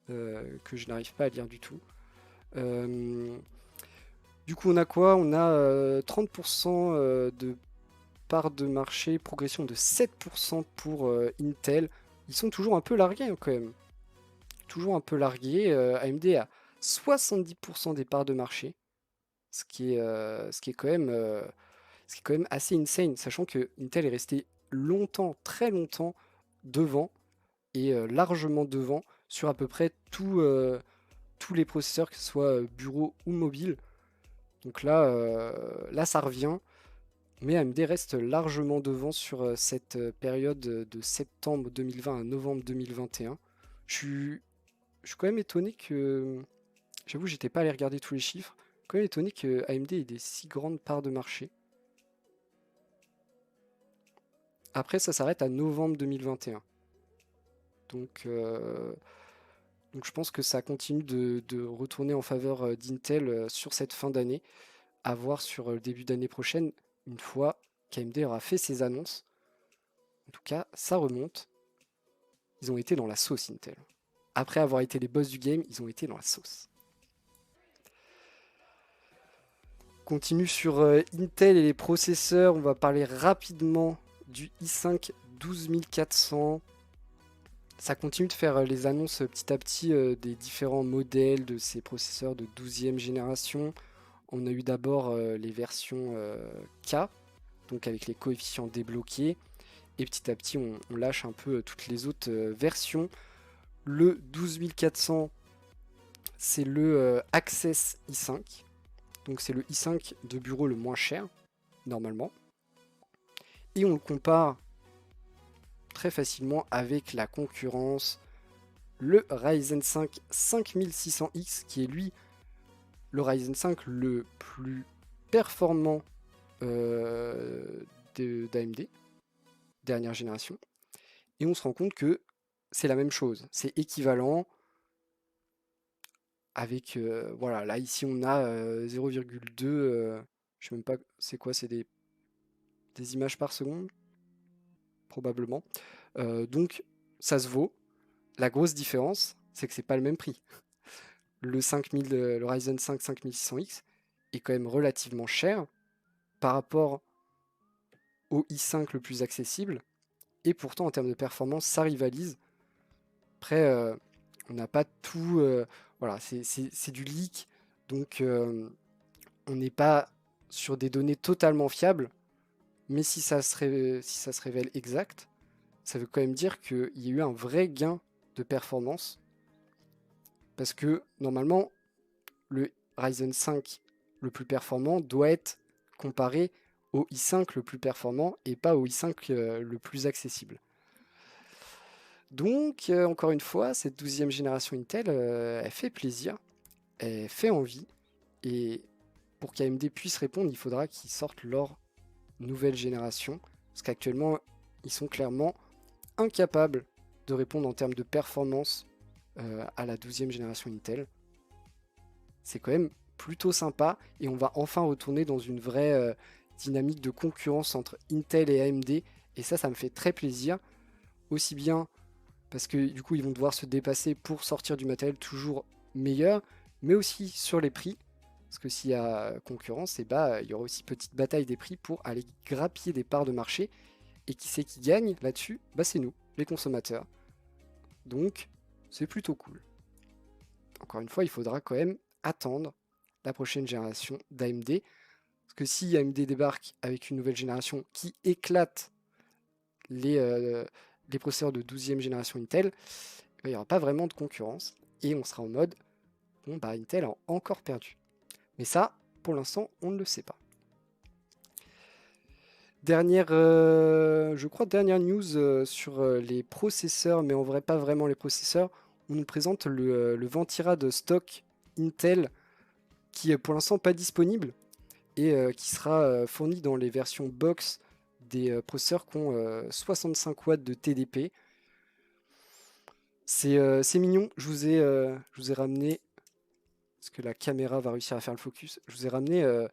que je n'arrive pas à lire du tout. Euh, du coup, on a quoi? On a 30% de parts de marché, progression de 7% pour Intel. Ils sont toujours un peu largués hein, quand même. Toujours un peu largués. AMD a 70% des parts de marché, ce qui est quand même, ce qui est quand même assez insane, sachant que Intel est resté longtemps, très longtemps devant et largement devant sur à peu près tous les processeurs, que ce soit bureau ou mobile. Donc là, ça revient. Mais AMD reste largement devant sur cette période de septembre 2020 à novembre 2021. Je suis, je suis quand même étonné que, j'avoue, j'étais pas allé regarder tous les chiffres, quand même étonné que AMD ait des si grandes parts de marché. Après, ça s'arrête à novembre 2021. Donc, euh, donc je pense que ça continue de retourner en faveur d'Intel sur cette fin d'année, à voir sur le début d'année prochaine, une fois qu'AMD aura fait ses annonces. En tout cas, ça remonte. Ils ont été dans la sauce Intel. Après avoir été les boss du game, ils ont été dans la sauce. Continue sur Intel et les processeurs. On va parler rapidement du i5 12400. Ça continue de faire les annonces petit à petit des différents modèles de ces processeurs de 12e génération. On a eu d'abord les versions K, donc avec les coefficients débloqués. Et petit à petit, on lâche un peu toutes les autres versions. Le 12400, c'est le Access i5. Donc c'est le i5 de bureau le moins cher, normalement. Et on le compare très facilement avec la concurrence, le Ryzen 5 5600X, qui est lui le Ryzen 5 le plus performant d'AMD, dernière génération. Et on se rend compte que c'est la même chose, c'est équivalent avec, voilà, là ici on a 0,2, je sais même pas, c'est quoi, c'est des images par seconde, probablement. Donc ça se vaut. La grosse différence, c'est que c'est pas le même prix. Le Ryzen 5 5600X est quand même relativement cher par rapport au i5 le plus accessible. Et pourtant, en termes de performance, ça rivalise. Après, on n'a pas tout. Voilà, c'est du leak. Donc, on n'est pas sur des données totalement fiables. Mais si ça se révèle exact, ça veut quand même dire qu'il y a eu un vrai gain de performance. Parce que normalement, le Ryzen 5 le plus performant doit être comparé au i5 le plus performant et pas au i5 le plus accessible. Donc, encore une fois, cette 12e génération Intel, elle fait plaisir, elle fait envie, et pour qu'AMD puisse répondre, il faudra qu'ils sortent leur nouvelle génération, parce qu'actuellement, ils sont clairement incapables de répondre en termes de performance à la 12e génération Intel. C'est quand même plutôt sympa et on va enfin retourner dans une vraie dynamique de concurrence entre Intel et AMD et ça me fait très plaisir, aussi bien parce que du coup ils vont devoir se dépasser pour sortir du matériel toujours meilleur, mais aussi sur les prix, parce que s'il y a concurrence, et il y aura aussi petite bataille des prix pour aller grappiller des parts de marché, et qui c'est qui gagne là-dessus? C'est nous, les consommateurs. Donc c'est plutôt cool. Encore une fois, il faudra quand même attendre la prochaine génération d'AMD. Parce que si AMD débarque avec une nouvelle génération qui éclate les, euh, les processeurs de 12e génération Intel, il n'y aura pas vraiment de concurrence. Et on sera en mode, bon, Intel a encore perdu. Mais ça, pour l'instant, on ne le sait pas. Je crois, dernière news sur les processeurs, mais en vrai, pas vraiment les processeurs. On nous présente le Ventira de stock Intel qui est pour l'instant pas disponible et qui sera fourni dans les versions box des processeurs qui ont 65 watts de TDP. C'est mignon, je vous ai ramené, parce que la caméra va réussir à faire le focus, je vous ai ramené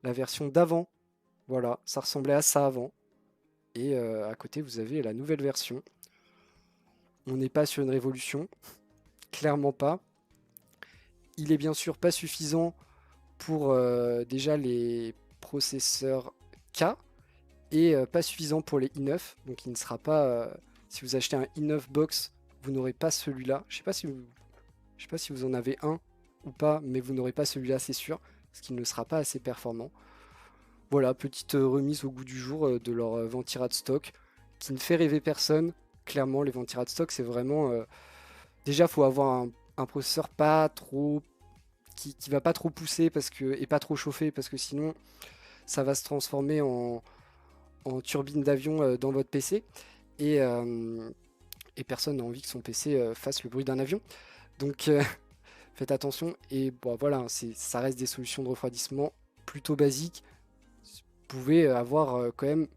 la version d'avant. Voilà, ça ressemblait à ça avant. Et à côté, vous avez la nouvelle version. On n'est pas sur une révolution, clairement pas. Il est bien sûr pas suffisant pour déjà les processeurs K et pas suffisant pour les i9. Donc il ne sera pas... si vous achetez un i9 box, vous n'aurez pas celui-là. Je sais pas si vous en avez un ou pas, mais vous n'aurez pas celui-là, c'est sûr, parce qu'il ne sera pas assez performant. Voilà, petite remise au goût du jour de leur ventirad stock, qui ne fait rêver personne. Clairement, les ventirad stock, c'est vraiment... déjà, il faut avoir un processeur pas trop... qui va pas trop pousser et pas trop chauffer, parce que sinon, ça va se transformer en turbine d'avion dans votre PC. Et personne n'a envie que son PC fasse le bruit d'un avion. Donc faites attention. Et bon, voilà, ça reste des solutions de refroidissement plutôt basiques. Vous pouvez avoir quand même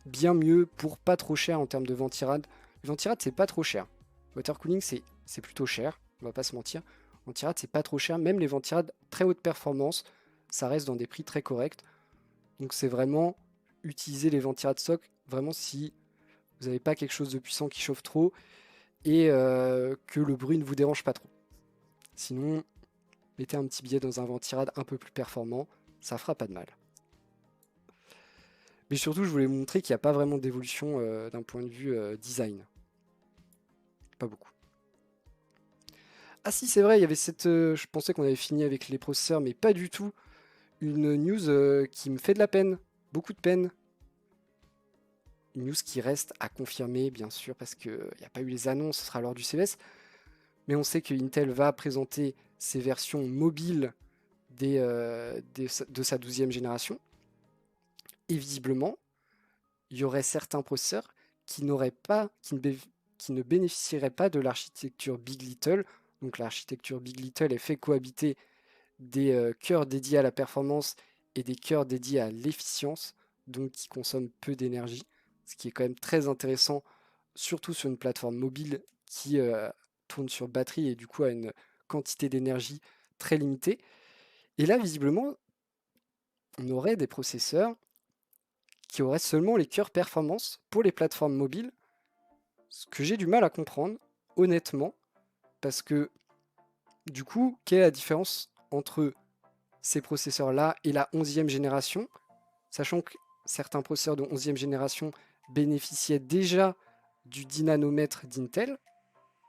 bien mieux pour pas trop cher en termes de ventirad. Le ventirad, c'est pas trop cher. Water cooling, c'est plutôt cher, on va pas se mentir. Ventirad, c'est pas trop cher. Même les ventirad très haute performance, ça reste dans des prix très corrects. Donc c'est vraiment utiliser les ventirad stock, vraiment si vous n'avez pas quelque chose de puissant qui chauffe trop et que le bruit ne vous dérange pas trop. Sinon, mettez un petit billet dans un ventirad un peu plus performant, ça fera pas de mal. Mais surtout, je voulais vous montrer qu'il n'y a pas vraiment d'évolution d'un point de vue design. Pas beaucoup. Ah si, c'est vrai, il y avait cette... je pensais qu'on avait fini avec les processeurs, mais pas du tout. Une news qui me fait de la peine. Beaucoup de peine. Une news qui reste à confirmer, bien sûr, parce qu'il n'y a pas eu les annonces, ce sera lors du CES. Mais on sait que Intel va présenter ses versions mobiles de sa 12e génération. Et visiblement, il y aurait certains processeurs qui ne bénéficieraient pas de l'architecture Big Little. Donc l'architecture Big Little est fait cohabiter des cœurs dédiés à la performance et des cœurs dédiés à l'efficience, donc qui consomment peu d'énergie, ce qui est quand même très intéressant, surtout sur une plateforme mobile qui tourne sur batterie et du coup a une quantité d'énergie très limitée. Et là, visiblement, on aurait des processeurs qui auraient seulement les cœurs performance pour les plateformes mobiles, ce que j'ai du mal à comprendre, honnêtement, parce que du coup, quelle est la différence entre ces processeurs-là et la 11e génération, sachant que certains processeurs de 11e génération bénéficiaient déjà du 10 nanomètres d'Intel,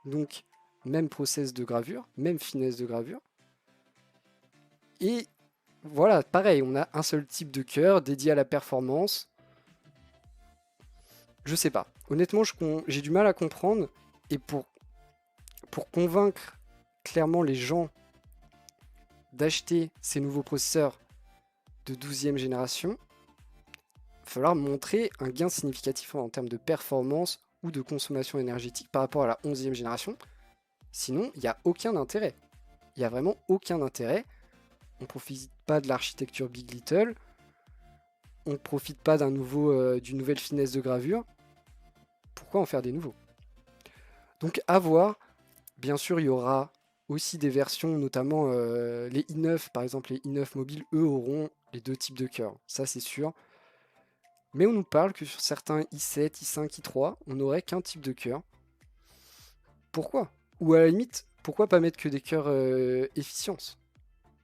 donc même process de gravure, même finesse de gravure. Et voilà, pareil, on a un seul type de cœur dédié à la performance. Je sais pas. Honnêtement, j'ai du mal à comprendre. Et pour convaincre clairement les gens d'acheter ces nouveaux processeurs de 12e génération, il va falloir montrer un gain significatif en termes de performance ou de consommation énergétique par rapport à la 11e génération. Sinon, il n'y a aucun intérêt. Il n'y a vraiment aucun intérêt. On ne profite pas de l'architecture Big Little. On ne profite pas d'une nouvelle finesse de gravure. Pourquoi en faire des nouveaux? Donc à voir. Bien sûr, il y aura aussi des versions, notamment les i9, par exemple les i9 mobiles, eux auront les deux types de cœurs. Ça, c'est sûr. Mais on nous parle que sur certains i7, i5, i3, on n'aurait qu'un type de cœur. Pourquoi? Ou à la limite, pourquoi pas mettre que des cœurs efficience?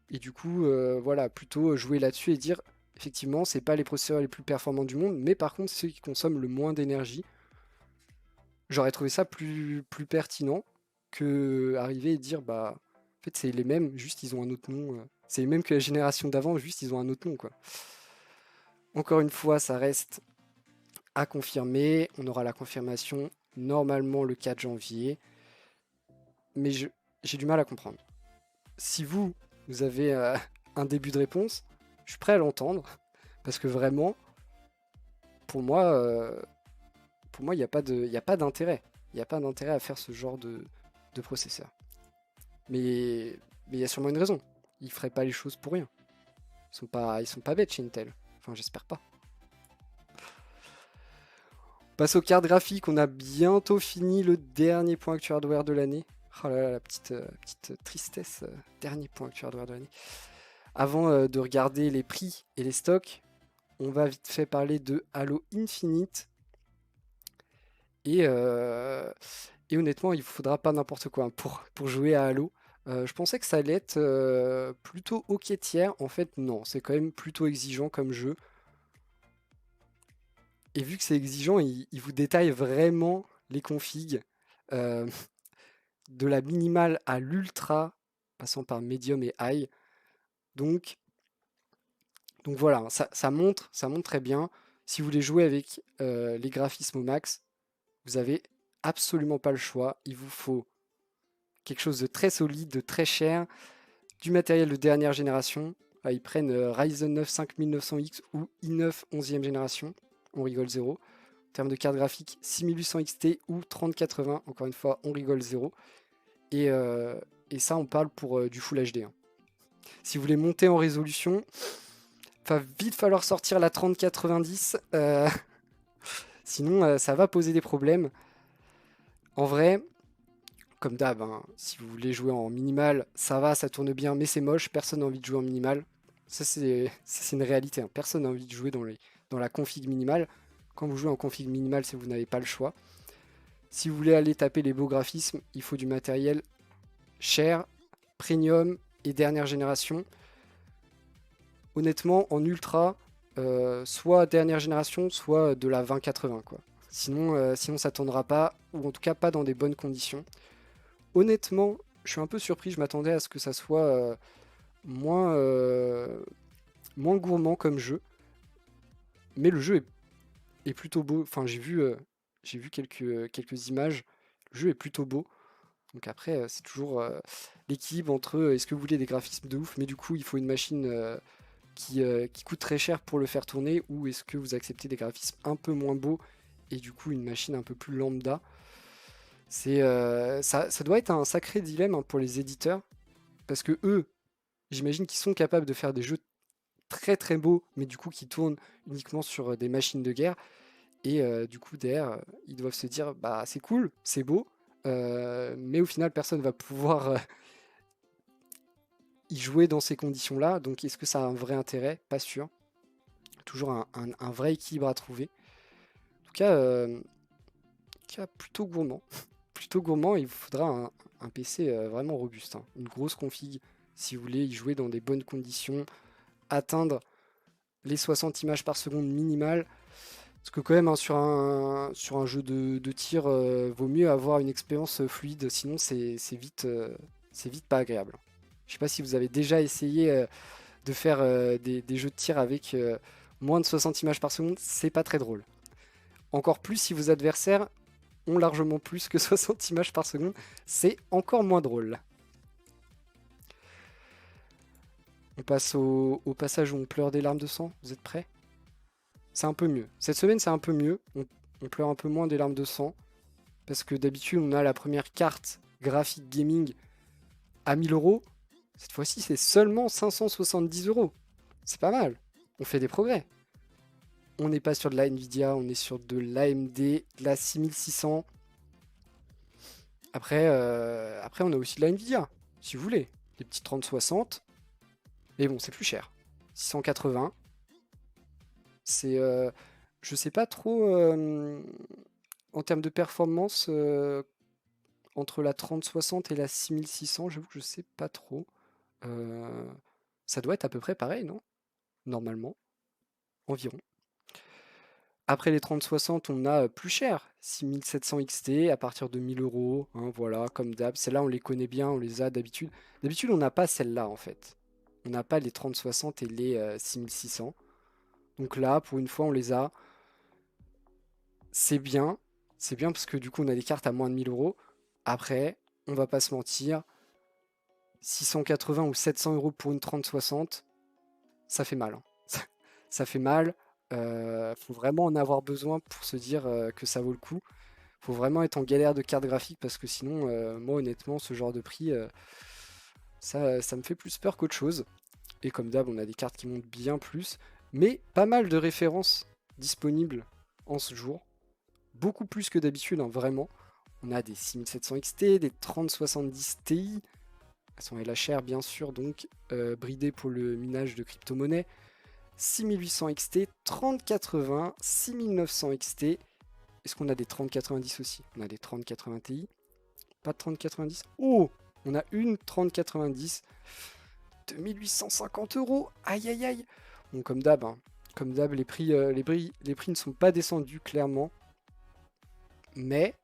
Et du coup, voilà, plutôt jouer là-dessus et dire, effectivement, c'est pas les processeurs les plus performants du monde, mais par contre, c'est ceux qui consomment le moins d'énergie. J'aurais trouvé ça plus pertinent que arriver et dire, bah, en fait, c'est les mêmes, juste ils ont un autre nom. C'est les mêmes que la génération d'avant, juste ils ont un autre nom, quoi. Encore une fois, ça reste à confirmer. On aura la confirmation normalement le 4 janvier. Mais j'ai du mal à comprendre. Si vous avez un début de réponse, je suis prêt à l'entendre. Parce que vraiment, pour moi, il n'y a pas d'intérêt. Il n'y a pas d'intérêt à faire ce genre de processeur. Mais il y a sûrement une raison. Ils feraient pas les choses pour rien. Ils sont pas bêtes chez Intel. Enfin, j'espère pas. On passe aux cartes graphiques. On a bientôt fini le dernier point actu hardware de l'année. Oh là là, la petite tristesse. Dernier point actu hardware de l'année. Avant de regarder les prix et les stocks, on va vite fait parler de Halo Infinite. Et, euh, et honnêtement, il ne faudra pas n'importe quoi hein, pour jouer à Halo. Je pensais que ça allait être plutôt ok tiers. En fait, non, c'est quand même plutôt exigeant comme jeu. Et vu que c'est exigeant, il vous détaille vraiment les configs. euh, de la minimale à l'ultra, passant par medium et high. Donc, donc voilà, ça montre très bien. Si vous voulez jouer avec les graphismes au max, vous avez absolument pas le choix. Il vous faut quelque chose de très solide, de très cher, du matériel de dernière génération. Ils prennent Ryzen 9 5900X ou i9 11e génération. On rigole zéro. En termes de carte graphique, 6800 XT ou 3080. Encore une fois, on rigole zéro. Et, euh, et ça, on parle pour du Full HD. Hein. Si vous voulez monter en résolution, va vite falloir sortir la 3090. Sinon, ça va poser des problèmes. En vrai, comme d'hab, hein, si vous voulez jouer en minimal, ça va, ça tourne bien, mais c'est moche. Personne n'a envie de jouer en minimal. Ça, c'est une réalité. Hein. Personne n'a envie de jouer dans la config minimale. Quand vous jouez en config minimale, c'est que vous n'avez pas le choix. Si vous voulez aller taper les beaux graphismes, il faut du matériel cher, premium et dernière génération. Honnêtement, en ultra, soit dernière génération, soit de la 2080, quoi. Sinon ça tournera pas, ou en tout cas pas dans des bonnes conditions. Honnêtement, je suis un peu surpris, je m'attendais à ce que ça soit moins, moins gourmand comme jeu. Mais le jeu est plutôt beau. Enfin, j'ai vu quelques images. Le jeu est plutôt beau. Donc après, c'est toujours l'équilibre entre est-ce que vous voulez des graphismes de ouf, mais du coup, il faut une machine qui coûte très cher pour le faire tourner, ou est-ce que vous acceptez des graphismes un peu moins beaux et du coup une machine un peu plus lambda. Ça doit être un sacré dilemme hein, pour les éditeurs, parce que eux, j'imagine qu'ils sont capables de faire des jeux très très beaux, mais du coup qui tournent uniquement sur des machines de guerre, et du coup derrière, ils doivent se dire, bah c'est cool, c'est beau, mais au final personne va pouvoir y jouer dans ces conditions-là, donc est-ce que ça a un vrai intérêt? Pas sûr. Toujours un vrai équilibre à trouver. En tout cas, plutôt gourmand. Plutôt gourmand, il vous faudra un PC vraiment robuste. Hein. Une grosse config si vous voulez y jouer dans des bonnes conditions, atteindre les 60 images par seconde minimales. Parce que quand même, hein, sur un jeu de tir, vaut mieux avoir une expérience fluide, sinon c'est vite pas agréable. Je sais pas si vous avez déjà essayé de faire des jeux de tir avec moins de 60 images par seconde, c'est pas très drôle. Encore plus si vos adversaires ont largement plus que 60 images par seconde, c'est encore moins drôle. On passe au passage où on pleure des larmes de sang, vous êtes prêts? C'est un peu mieux. Cette semaine c'est un peu mieux, on pleure un peu moins des larmes de sang, parce que d'habitude on a la première carte graphique gaming à 1000 euros, cette fois-ci c'est seulement 570 euros. C'est pas mal, on fait des progrès. On n'est pas sur de la Nvidia, on est sur de l'AMD, de la 6600. Après, on a aussi de la Nvidia, si vous voulez. Les petits 3060. Mais bon, c'est plus cher. 680. C'est, je sais pas trop en termes de performance entre la 3060 et la 6600. J'avoue que je sais pas trop. Euh, Ça doit être à peu près pareil, non? Normalement, environ. Après les 3060, on a plus cher, 6700 XT à partir de 1000 euros. Hein, voilà, comme d'hab. Celles-là, on les connaît bien, on les a d'habitude. D'habitude, on n'a pas celles-là en fait. On n'a pas les 3060 et les 6600. Donc là, pour une fois, on les a. C'est bien. C'est bien parce que du coup, on a des cartes à moins de 1000 euros. Après, on va pas se mentir. 680 ou 700 euros pour une 3060, ça fait mal. Hein. Ça fait mal. Faut vraiment en avoir besoin pour se dire que ça vaut le coup. Faut vraiment être en galère de carte graphique parce que sinon, moi honnêtement, ce genre de prix, ça me fait plus peur qu'autre chose. Et comme d'hab, on a des cartes qui montent bien plus, mais pas mal de références disponibles en ce jour. Beaucoup plus que d'habitude, hein, vraiment. On a des 6700 XT, des 3070 Ti, Elles sont LHR bien sûr, donc bridées pour le minage de crypto-monnaies. 6800 XT, 3080, 6900 XT. Est-ce qu'on a des 3090 aussi? On a des 3080 Ti. Pas de 3090. Oh, on a une 3090. 2850 euros. Aïe aïe aïe. Bon, comme d'hab, hein. Comme d'hab, les prix ne sont pas descendus clairement. Mais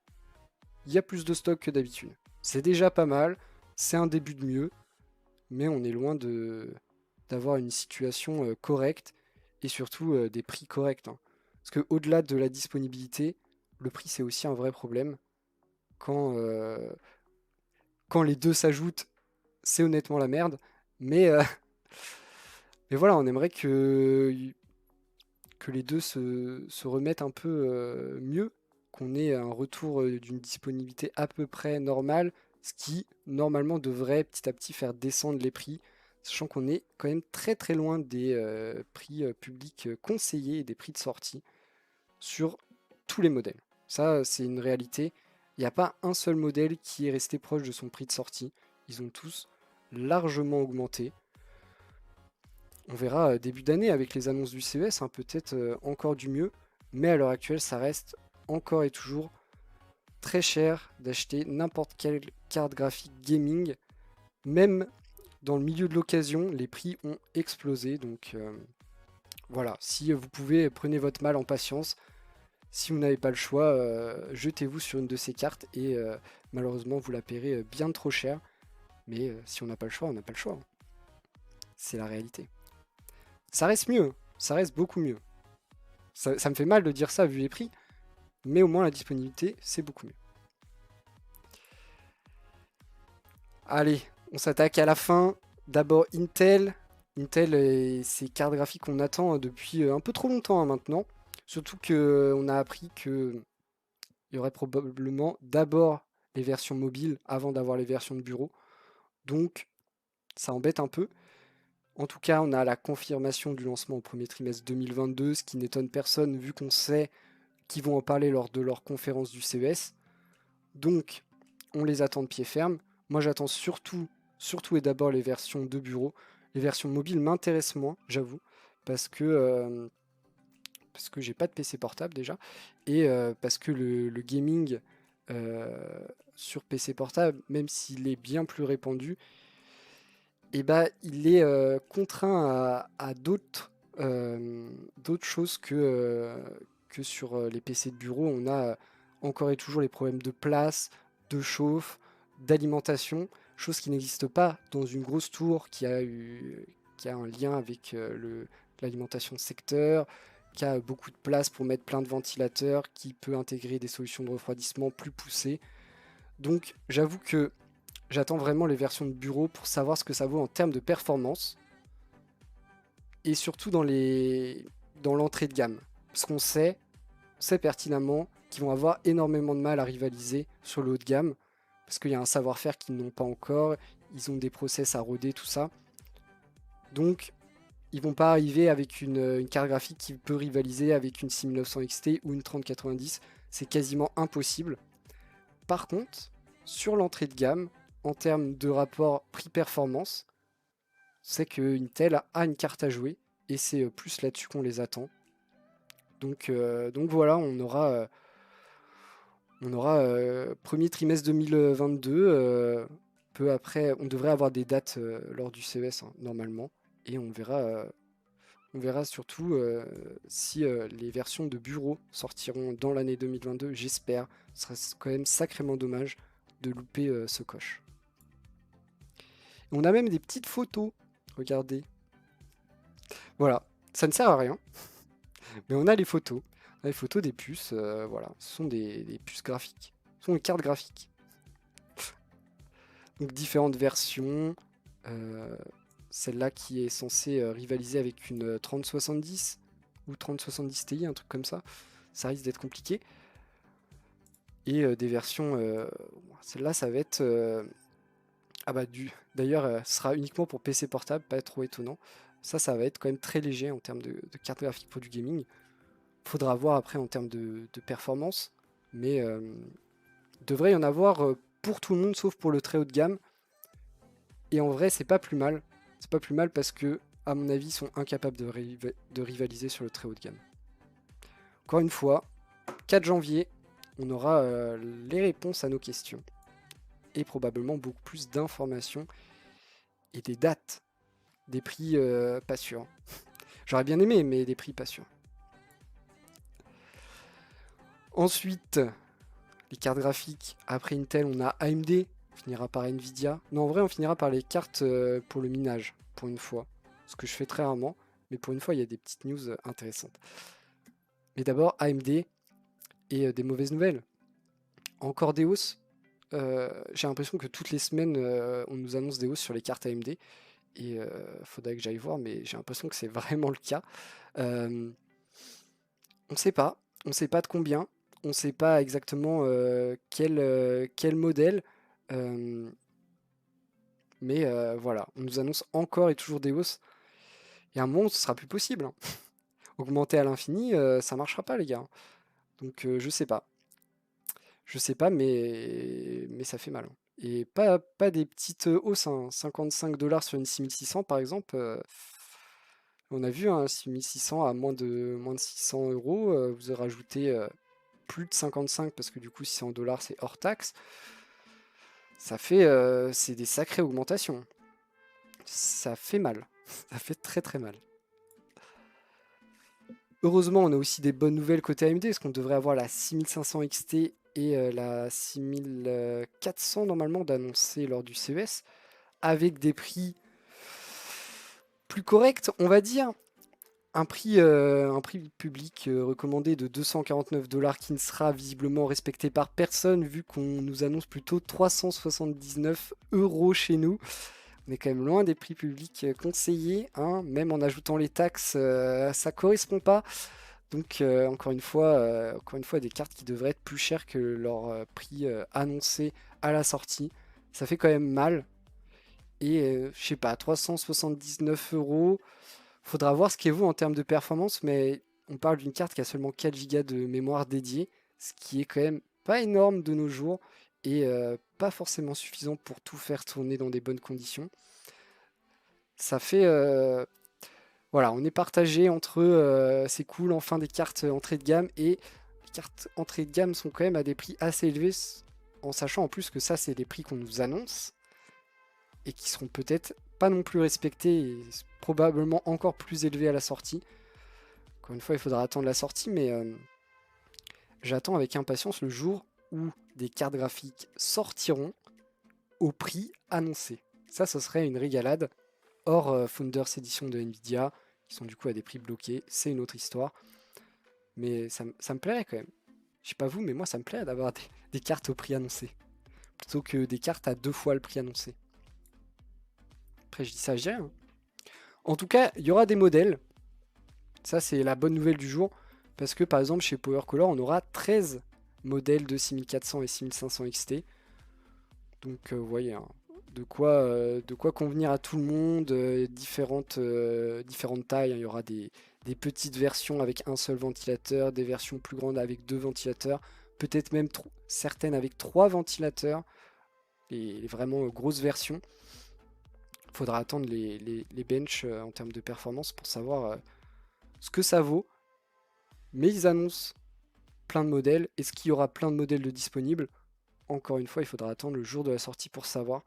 il y a plus de stock que d'habitude. C'est déjà pas mal. C'est un début de mieux. Mais on est loin d'avoir une situation correcte. Et surtout des prix corrects, hein. Parce qu'au-delà de la disponibilité, le prix c'est aussi un vrai problème. Quand, quand les deux s'ajoutent, c'est honnêtement la merde. Mais, mais voilà, on aimerait que les deux se remettent un peu mieux, qu'on ait un retour d'une disponibilité à peu près normale, ce qui normalement devrait petit à petit faire descendre les prix, sachant qu'on est quand même très très loin des prix publics conseillés et des prix de sortie sur tous les modèles. Ça, c'est une réalité. Il n'y a pas un seul modèle qui est resté proche de son prix de sortie. Ils ont tous largement augmenté. On verra début d'année avec les annonces du CES, hein, peut-être encore du mieux. Mais à l'heure actuelle, ça reste encore et toujours très cher d'acheter n'importe quelle carte graphique gaming. Même dans le milieu de l'occasion, les prix ont explosé. Donc voilà, si vous pouvez, prenez votre mal en patience. Si vous n'avez pas le choix, jetez-vous sur une de ces cartes et malheureusement vous la paierez bien trop cher. Mais si on n'a pas le choix, on n'a pas le choix, hein. C'est la réalité. Ça reste mieux, ça reste beaucoup mieux. Ça me fait mal de dire ça vu les prix, mais au moins la disponibilité, c'est beaucoup mieux. Allez, on s'attaque à la fin. D'abord Intel. Intel et ses cartes graphiques qu'on attend depuis un peu trop longtemps hein, maintenant. Surtout qu'on a appris qu'il y aurait probablement d'abord les versions mobiles avant d'avoir les versions de bureau. Donc ça embête un peu. En tout cas, on a la confirmation du lancement au premier trimestre 2022, ce qui n'étonne personne vu qu'on sait qu'ils vont en parler lors de leur conférence du CES. Donc, on les attend de pied ferme. Moi, j'attends surtout et d'abord les versions de bureau. Les versions mobiles m'intéressent moins, j'avoue, parce que j'ai pas de PC portable déjà, et parce que le gaming euh, sur PC portable, même s'il est bien plus répandu, et bah, il est contraint à d'autres choses que sur les PC de bureau. On a encore et toujours les problèmes de place, de chauffe, d'alimentation, chose qui n'existe pas dans une grosse tour qui a un lien avec l'alimentation de secteur, qui a beaucoup de place pour mettre plein de ventilateurs, qui peut intégrer des solutions de refroidissement plus poussées. Donc j'avoue que j'attends vraiment les versions de bureau pour savoir ce que ça vaut en termes de performance et surtout dans l'entrée de gamme. Parce qu'on sait pertinemment qu'ils vont avoir énormément de mal à rivaliser sur le haut de gamme parce qu'il y a un savoir-faire qu'ils n'ont pas encore, ils ont des process à roder, tout ça. Donc ils vont pas arriver avec une carte graphique qui peut rivaliser avec une 6900 XT ou une 3090, c'est quasiment impossible. Par contre, sur l'entrée de gamme, en termes de rapport prix-performance, c'est que Intel a une carte à jouer et c'est plus là-dessus qu'on les attend. Donc voilà, on aura premier trimestre 2022. Peu après, on devrait avoir des dates lors du CES hein, normalement et on verra surtout si les versions de bureau sortiront dans l'année 2022. J'espère. Ce serait quand même sacrément dommage de louper ce coche. On a même des petites photos. Regardez. Voilà. Ça ne sert à rien. Mais on a les photos. On a les photos des puces. Voilà. Ce sont des puces graphiques. Ce sont des cartes graphiques. Donc différentes versions. Celle-là qui est censée rivaliser avec une 3070 ou 3070 Ti, un truc comme ça. Ça risque d'être compliqué. Et des versions... celle-là, ça va être... Ah bah d'ailleurs, ce sera uniquement pour PC portable, pas trop étonnant. Ça va être quand même très léger en termes de carte graphique pour du gaming. Faudra voir après en termes de performance, mais devrait y en avoir pour tout le monde sauf pour le très haut de gamme. Et en vrai, c'est pas plus mal. C'est pas plus mal parce que, à mon avis, ils sont incapables de rivaliser sur le très haut de gamme. Encore une fois, 4 janvier, on aura les réponses à nos questions. Et probablement beaucoup plus d'informations et des dates. Des prix pas sûrs. J'aurais bien aimé, mais des prix pas sûrs. Ensuite, les cartes graphiques. Après Intel, on a AMD. On finira par Nvidia. Non, en vrai, on finira par les cartes pour le minage, pour une fois. Ce que je fais très rarement. Mais pour une fois, il y a des petites news intéressantes. Mais d'abord, AMD et des mauvaises nouvelles. Encore des hausses. J'ai l'impression que toutes les semaines, on nous annonce des hausses sur les cartes AMD. Et faudrait que j'aille voir, mais j'ai l'impression que c'est vraiment le cas. On ne sait pas. On ne sait pas de combien. On ne sait pas exactement quel modèle. Euh, mais voilà, on nous annonce encore et toujours des hausses. Et à un moment, ce sera plus possible, hein. Augmenter à l'infini, ça marchera pas, les gars. Donc je sais pas. Je sais pas, mais ça fait mal, hein. Et pas des petites hausses, hein. 55 $ sur une 6600 par exemple. On a vu, hein, 6600 à moins de 600 euros. Vous avez rajouté plus de 55 parce que du coup, si c'est en dollars, c'est hors taxe. Ça fait, c'est des sacrées augmentations. Ça fait mal. Ça fait très très mal. Heureusement, on a aussi des bonnes nouvelles côté AMD, parce qu'on devrait avoir la 6500 XT et la 6400 normalement d'annoncer lors du CES, avec des prix plus corrects, on va dire. Un prix public recommandé de 249 $ qui ne sera visiblement respecté par personne, vu qu'on nous annonce plutôt 379 € chez nous. On est quand même loin des prix publics conseillés, hein, même en ajoutant les taxes, ça correspond pas. Donc encore une fois, des cartes qui devraient être plus chères que leur prix annoncé à la sortie. Ça fait quand même mal. Et je sais pas, 379 €. Faudra voir ce qu'est vous en termes de performance, mais on parle d'une carte qui a seulement 4 Go de mémoire dédiée, ce qui est quand même pas énorme de nos jours et pas forcément suffisant pour tout faire tourner dans des bonnes conditions. Ça fait voilà, on est partagé entre c'est cool, enfin des cartes entrée de gamme, et les cartes entrée de gamme sont quand même à des prix assez élevés, en sachant en plus que ça, c'est des prix qu'on nous annonce et qui seront peut-être pas non plus respectés et probablement encore plus élevés à la sortie. Encore une fois, il faudra attendre la sortie, mais j'attends avec impatience le jour où des cartes graphiques sortiront au prix annoncé. Ça, ce serait une régalade. Hors Founders Edition de Nvidia, qui sont du coup à des prix bloqués, c'est une autre histoire. Mais ça me plairait quand même. Je sais pas vous, mais moi ça me plairait d'avoir des cartes au prix annoncé. Plutôt que des cartes à 2 fois le prix annoncé. Après je dis ça, je dis rien, hein. En tout cas, il y aura des modèles. Ça c'est la bonne nouvelle du jour. Parce que par exemple chez PowerColor, on aura 13 modèles de 6400 et 6500 XT. Donc vous voyez, hein, de quoi convenir à tout le monde, différentes tailles, hein. Il y aura des petites versions avec un seul ventilateur, des versions plus grandes avec 2 ventilateurs, peut-être même certaines avec 3 ventilateurs, les vraiment grosses versions. Il faudra attendre les benches en termes de performance pour savoir ce que ça vaut. Mais ils annoncent plein de modèles. Est-ce qu'il y aura plein de modèles de disponibles? Encore une fois, il faudra attendre le jour de la sortie pour savoir.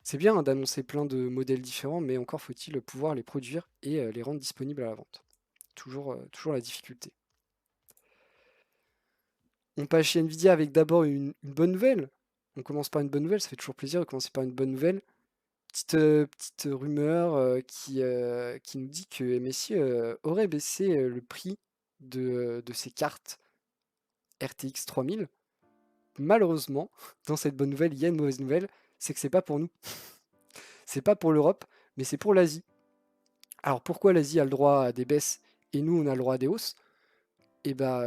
C'est bien, hein, d'annoncer plein de modèles différents, mais encore faut-il pouvoir les produire et les rendre disponibles à la vente. Toujours la difficulté. On passe chez Nvidia avec d'abord une bonne nouvelle. On commence par une bonne nouvelle, ça fait toujours plaisir de commencer par une bonne nouvelle. Petite rumeur qui nous dit que MSI aurait baissé le prix de ses cartes RTX 3000. Malheureusement, dans cette bonne nouvelle, il y a une mauvaise nouvelle, c'est que c'est pas pour nous. C'est pas pour l'Europe, mais c'est pour l'Asie. Alors pourquoi l'Asie a le droit à des baisses et nous on a le droit à des hausses? Eh ben,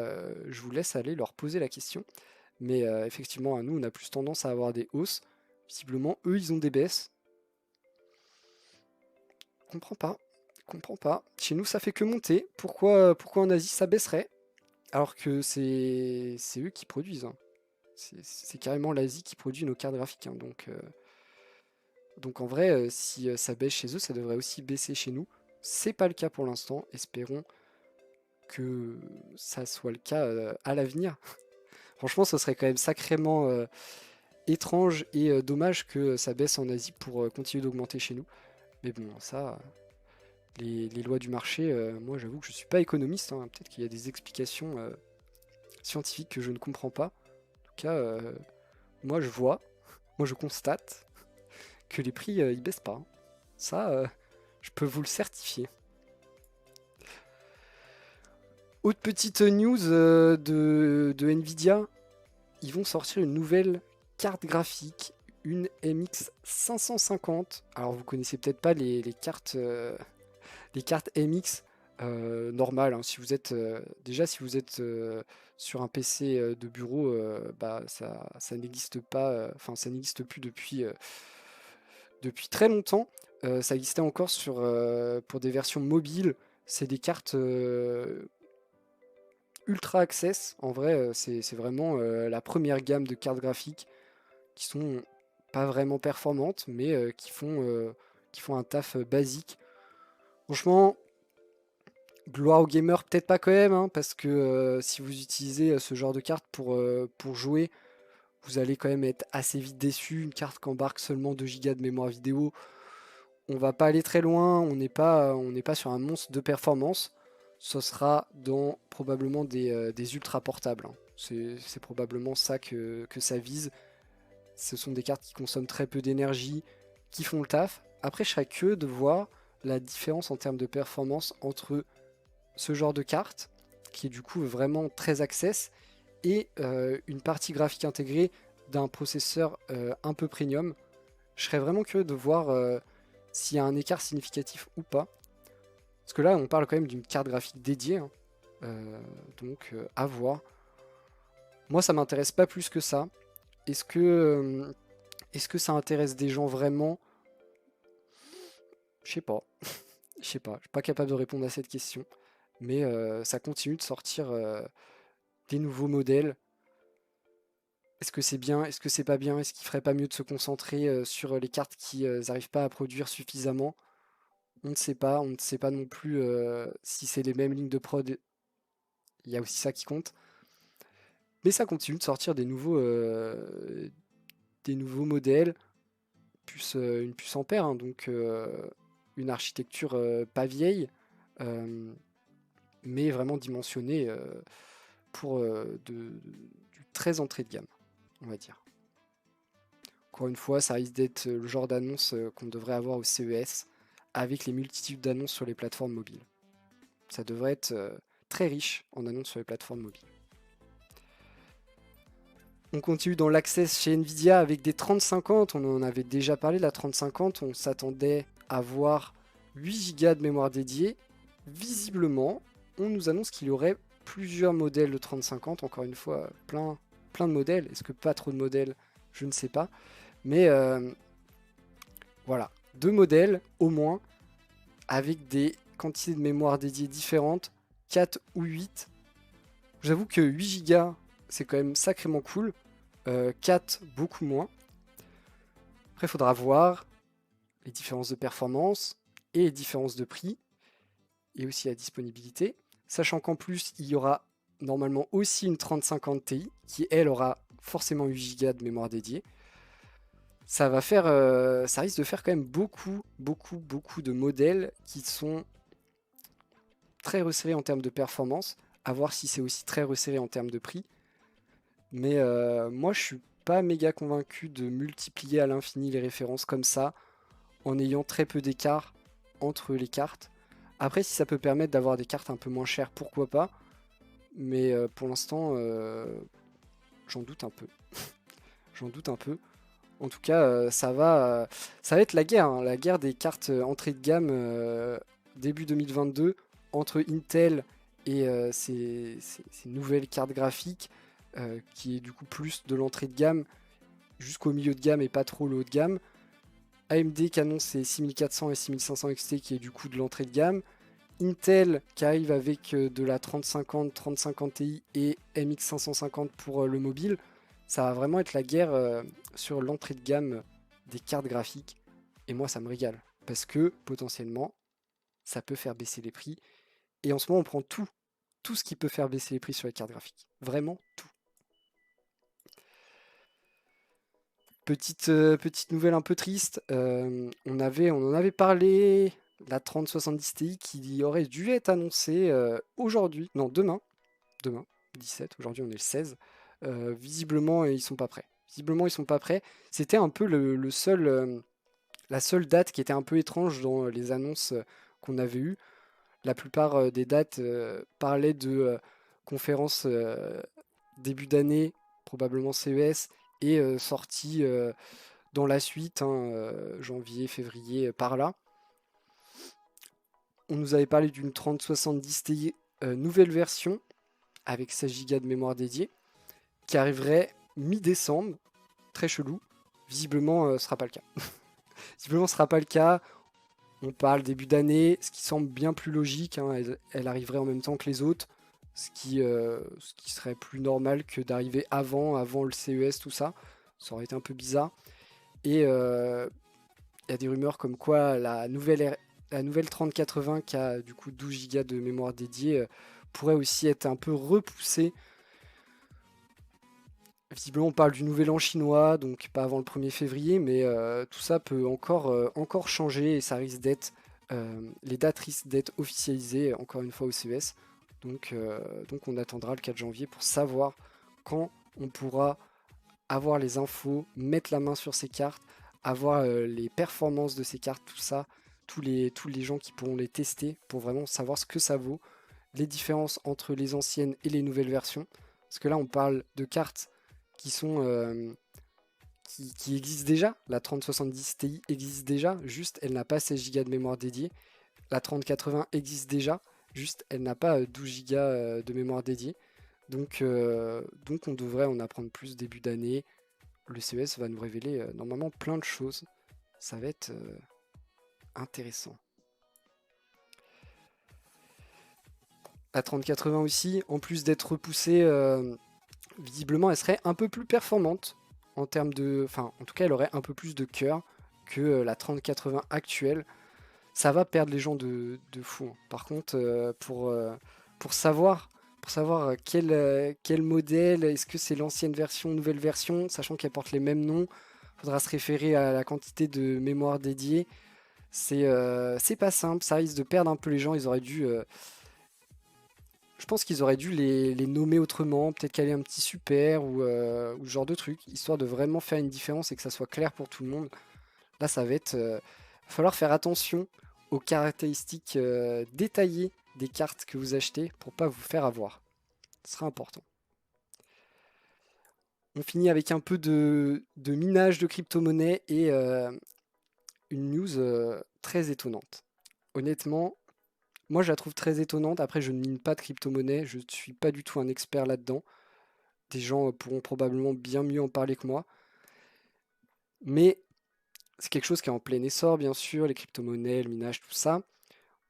je vous laisse aller leur poser la question. Mais effectivement, à nous on a plus tendance à avoir des hausses. Visiblement, eux ils ont des baisses. Comprends pas. Comprends pas. Chez nous ça fait que monter. Pourquoi en Asie ça baisserait? Alors que c'est eux qui produisent, hein. C'est carrément l'Asie qui produit nos cartes graphiques, hein. Donc Donc en vrai, si ça baisse chez eux, ça devrait aussi baisser chez nous. C'est pas le cas pour l'instant. Espérons que ça soit le cas à l'avenir. Franchement, ce serait quand même sacrément étrange et dommage que ça baisse en Asie pour continuer d'augmenter chez nous. Mais bon, ça, les lois du marché, moi j'avoue que je suis pas économiste, hein. Peut-être qu'il y a des explications scientifiques que je ne comprends pas. En tout cas, moi moi je constate que les prix ils baissent pas, hein. Ça, je peux vous le certifier. Autre petite news de Nvidia, ils vont sortir une nouvelle carte graphique, une MX 550. Alors vous connaissez peut-être pas les cartes MX normales, hein. Si vous êtes déjà si vous êtes sur un PC de bureau, bah ça n'existe pas, enfin ça n'existe plus depuis très longtemps. Ça existait encore pour des versions mobiles. C'est des cartes ultra access. En vrai, c'est vraiment la première gamme de cartes graphiques qui sont pas vraiment performantes, mais qui font un taf basique. Franchement, gloire aux gamers, peut-être pas quand même, hein, parce que si vous utilisez ce genre de carte pour jouer, vous allez quand même être assez vite déçu. Une carte qui embarque seulement 2 Go de mémoire vidéo, on va pas aller très loin, on n'est pas sur un monstre de performance. Ce sera dans probablement des ultra portables, hein. C'est probablement ça que ça vise. Ce sont des cartes qui consomment très peu d'énergie, qui font le taf. Après, je serais curieux de voir la différence en termes de performance entre ce genre de carte, qui est du coup vraiment très access, et une partie graphique intégrée d'un processeur un peu premium. Je serais vraiment curieux de voir s'il y a un écart significatif ou pas. Parce que là, on parle quand même d'une carte graphique dédiée, hein. Donc, à voir. Moi, ça m'intéresse pas plus que ça. Est-ce que ça intéresse des gens vraiment? Je sais pas. Je sais pas. Je suis pas capable de répondre à cette question. Mais ça continue de sortir des nouveaux modèles. Est-ce que c'est bien? Est-ce que c'est pas bien? Est-ce qu'il ferait pas mieux de se concentrer sur les cartes qui n'arrivent pas à produire suffisamment? On ne sait pas. On ne sait pas non plus si c'est les mêmes lignes de prod. Il y a aussi ça qui compte. Mais ça continue de sortir des nouveaux modèles. Une puce Ampère, hein, donc une architecture pas vieille, euh, mais vraiment dimensionnée pour du très entrée de gamme, on va dire. Encore une fois, ça risque d'être le genre d'annonce qu'on devrait avoir au CES avec les multitudes d'annonces sur les plateformes mobiles. Ça devrait être très riche en annonces sur les plateformes mobiles. On continue dans l'access chez Nvidia avec des 3050. On en avait déjà parlé de la 3050. On s'attendait à voir 8 Go de mémoire dédiée. Visiblement, on nous annonce qu'il y aurait plusieurs modèles de 3050. Encore une fois, plein de modèles. Est-ce que pas trop de modèles? Je ne sais pas. Mais voilà, 2 modèles au moins, avec des quantités de mémoire dédiée différentes, 4 ou 8. J'avoue que 8 Go, c'est quand même sacrément cool. 4, beaucoup moins. Après, il faudra voir les différences de performance et les différences de prix, et aussi la disponibilité. Sachant qu'en plus, il y aura normalement aussi une 3050 Ti, qui elle aura forcément 8 Go de mémoire dédiée. Ça risque de faire quand même beaucoup de modèles qui sont très resserrés en termes de performance. À voir si c'est aussi très resserré en termes de prix. Mais moi, je suis pas méga convaincu de multiplier à l'infini les références comme ça, en ayant très peu d'écart entre les cartes. Après, si ça peut permettre d'avoir des cartes un peu moins chères, pourquoi pas. Mais pour l'instant, j'en doute un peu. J'en doute un peu. En tout cas, ça va être la guerre, hein, la guerre des cartes entrée de gamme début 2022 entre Intel et ces nouvelles cartes graphiques qui est du coup plus de l'entrée de gamme jusqu'au milieu de gamme et pas trop le haut de gamme. AMD qui annonce ses 6400 et 6500 XT qui est du coup de l'entrée de gamme. Intel qui arrive avec de la 3050, 3050 Ti et MX 550 pour le mobile. Ça va vraiment être la guerre sur l'entrée de gamme des cartes graphiques. Et moi, ça me régale. Parce que, potentiellement, ça peut faire baisser les prix. Et en ce moment, on prend tout ce qui peut faire baisser les prix sur les cartes graphiques. Vraiment tout. Petite nouvelle un peu triste. On en avait parlé, la 3070 Ti qui aurait dû être annoncée aujourd'hui. Non, demain, 17. Aujourd'hui, on est le 16. Visiblement, ils sont pas prêts. Visiblement, ils sont pas prêts. C'était un peu le seul, la seule date qui était un peu étrange dans les annonces qu'on avait eues. La plupart des dates parlaient de conférences début d'année, probablement CES, et sortie dans la suite, hein, janvier, février, par là. On nous avait parlé d'une 3070 Ti nouvelle version avec 16 Go de mémoire dédiée qui arriverait mi-décembre. Très chelou. Visiblement, ce sera pas le cas. Visiblement, ce sera pas le cas. On parle début d'année, ce qui semble bien plus logique, hein. Elle arriverait en même temps que les autres, ce qui serait plus normal que d'arriver avant le CES, tout ça. Ça aurait été un peu bizarre. Et il y a des rumeurs comme quoi la nouvelle 3080 qui a du coup 12 Go de mémoire dédiée pourrait aussi être un peu repoussée. Visiblement, on parle du nouvel an chinois, donc pas avant le 1er février, mais tout ça peut encore changer et ça risque d'être. Les dates risquent d'être officialisées encore une fois au CES. Donc on attendra le 4 janvier pour savoir quand on pourra avoir les infos, mettre la main sur ces cartes, avoir les performances de ces cartes, tout ça, tous les gens qui pourront les tester pour vraiment savoir ce que ça vaut, les différences entre les anciennes et les nouvelles versions. Parce que là, on parle de cartes qui sont qui existent déjà. La 3070 Ti existe déjà, juste elle n'a pas 16 Go de mémoire dédiée. La 3080 existe déjà, juste elle n'a pas 12 Go de mémoire dédiée. Donc on devrait en apprendre plus début d'année. Le CES va nous révéler normalement plein de choses. Ça va être intéressant. La 3080 aussi, en plus d'être repoussée, visiblement elle serait un peu plus performante en termes de. Enfin, en tout cas, elle aurait un peu plus de cœur que la 3080 actuelle. Ça va perdre les gens de fou, hein. Par contre, pour savoir, quel modèle, est-ce que c'est l'ancienne version, nouvelle version, sachant qu'elle porte les mêmes noms, il faudra se référer à la quantité de mémoire dédiée. C'est pas simple, ça risque de perdre un peu les gens. Je pense qu'ils auraient dû les nommer autrement, peut-être caler un petit super ou ce genre de truc, histoire de vraiment faire une différence et que ça soit clair pour tout le monde. Là, ça va être. Va falloir faire attention aux caractéristiques détaillées des cartes que vous achetez pour pas vous faire avoir. Ce sera important. On finit avec un peu de minage de crypto-monnaie et une news très étonnante. Honnêtement, moi je la trouve très étonnante. Après, je ne mine pas de crypto-monnaie, je ne suis pas du tout un expert là-dedans. Des gens pourront probablement bien mieux en parler que moi. Mais c'est quelque chose qui est en plein essor, bien sûr, les crypto-monnaies, le minage, tout ça.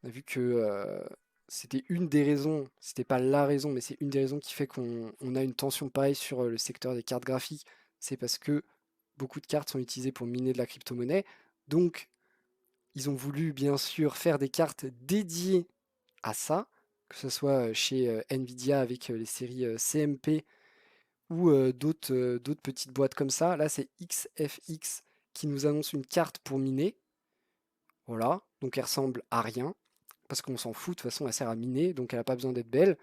On a vu que c'était une des raisons, c'était pas la raison, mais c'est une des raisons qui fait qu'on a une tension pareille sur le secteur des cartes graphiques. C'est parce que beaucoup de cartes sont utilisées pour miner de la crypto-monnaie. Donc, ils ont voulu, bien sûr, faire des cartes dédiées à ça, que ce soit chez Nvidia avec les séries CMP ou d'autres petites boîtes comme ça. Là, c'est XFX qui nous annonce une carte pour miner. Voilà, donc elle ressemble à rien, parce qu'on s'en fout, de toute façon elle sert à miner, donc elle n'a pas besoin d'être belle.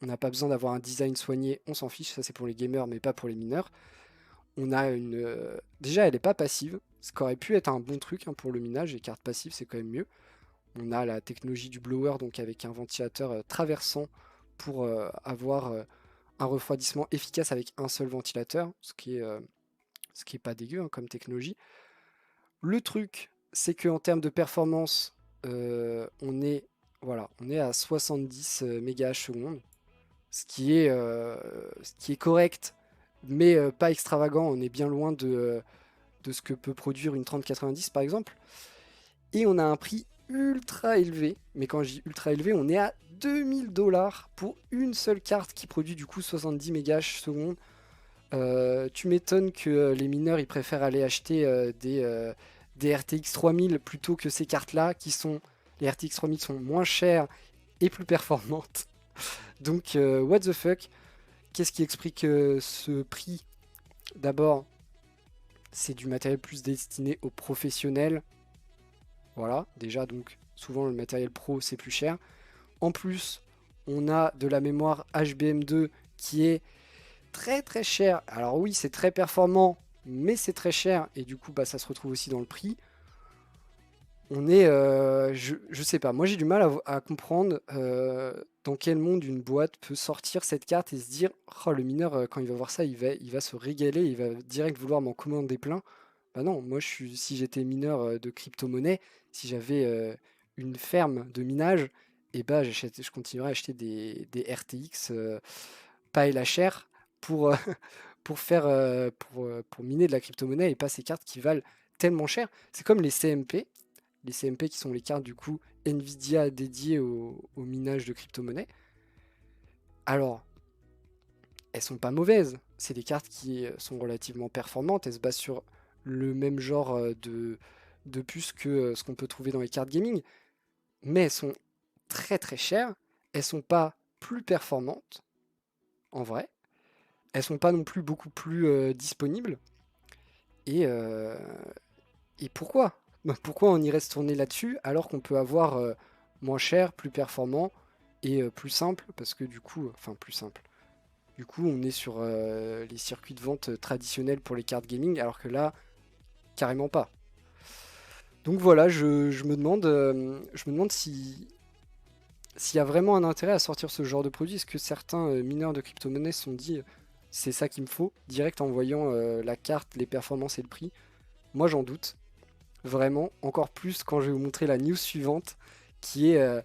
On n'a pas besoin d'avoir un design soigné, on s'en fiche, ça c'est pour les gamers mais pas pour les mineurs. On a une. Déjà elle n'est pas passive, ce qui aurait pu être un bon truc, hein, pour le minage, les cartes passives c'est quand même mieux. On a la technologie du blower, donc avec un ventilateur traversant pour avoir un refroidissement efficace avec un seul ventilateur, ce qui est pas dégueu, hein, comme technologie. Le truc, c'est qu'en termes de performance, on est à 70 MHz, ce qui est correct, mais pas extravagant. On est bien loin de ce que peut produire une 3090 par exemple. Et on a un prix ultra élevé, mais quand je dis ultra élevé, on est à 2000 $ pour une seule carte qui produit du coup 70 MHz. Tu m'étonnes que les mineurs ils préfèrent aller acheter des RTX 3000 plutôt que ces cartes-là, les RTX 3000 sont moins chères et plus performantes. Donc, what the fuck? Qu'est-ce qui explique ce prix? D'abord, c'est du matériel plus destiné aux professionnels. Voilà, déjà, donc souvent le matériel pro c'est plus cher. En plus, on a de la mémoire HBM2 qui est très très chère. Alors oui, c'est très performant, mais c'est très cher et du coup, bah, ça se retrouve aussi dans le prix. Je sais pas, moi j'ai du mal à comprendre dans quel monde une boîte peut sortir cette carte et se dire, oh, le mineur, quand il va voir ça, il va se régaler, il va direct vouloir m'en commander plein. Bah non, moi si j'étais mineur de crypto-monnaie, si j'avais une ferme de minage, et bah je continuerais à acheter des RTX pas LHR pour, pour miner de la crypto-monnaie et pas ces cartes qui valent tellement cher. C'est comme les CMP qui sont les cartes du coup Nvidia dédiées au minage de crypto-monnaie. Alors, elles sont pas mauvaises. C'est des cartes qui sont relativement performantes. Elles se basent sur le même genre de puces que ce qu'on peut trouver dans les cartes gaming. Mais elles sont très très chères. Elles sont pas plus performantes, en vrai. Elles sont pas non plus beaucoup plus disponibles. Et, euh, et pourquoi? Bah, pourquoi on irait se tourner là-dessus alors qu'on peut avoir moins cher, plus performant et plus simple? Parce que du coup, enfin plus simple. Du coup, on est sur les circuits de vente traditionnels pour les cartes gaming, alors que là, carrément pas. Donc voilà, je me demande s'il y a vraiment un intérêt à sortir ce genre de produit. Est-ce que certains mineurs de crypto-monnaies se sont dit, c'est ça qu'il me faut, direct en voyant la carte, les performances et le prix? Moi, j'en doute. Vraiment, encore plus quand je vais vous montrer la news suivante, qui est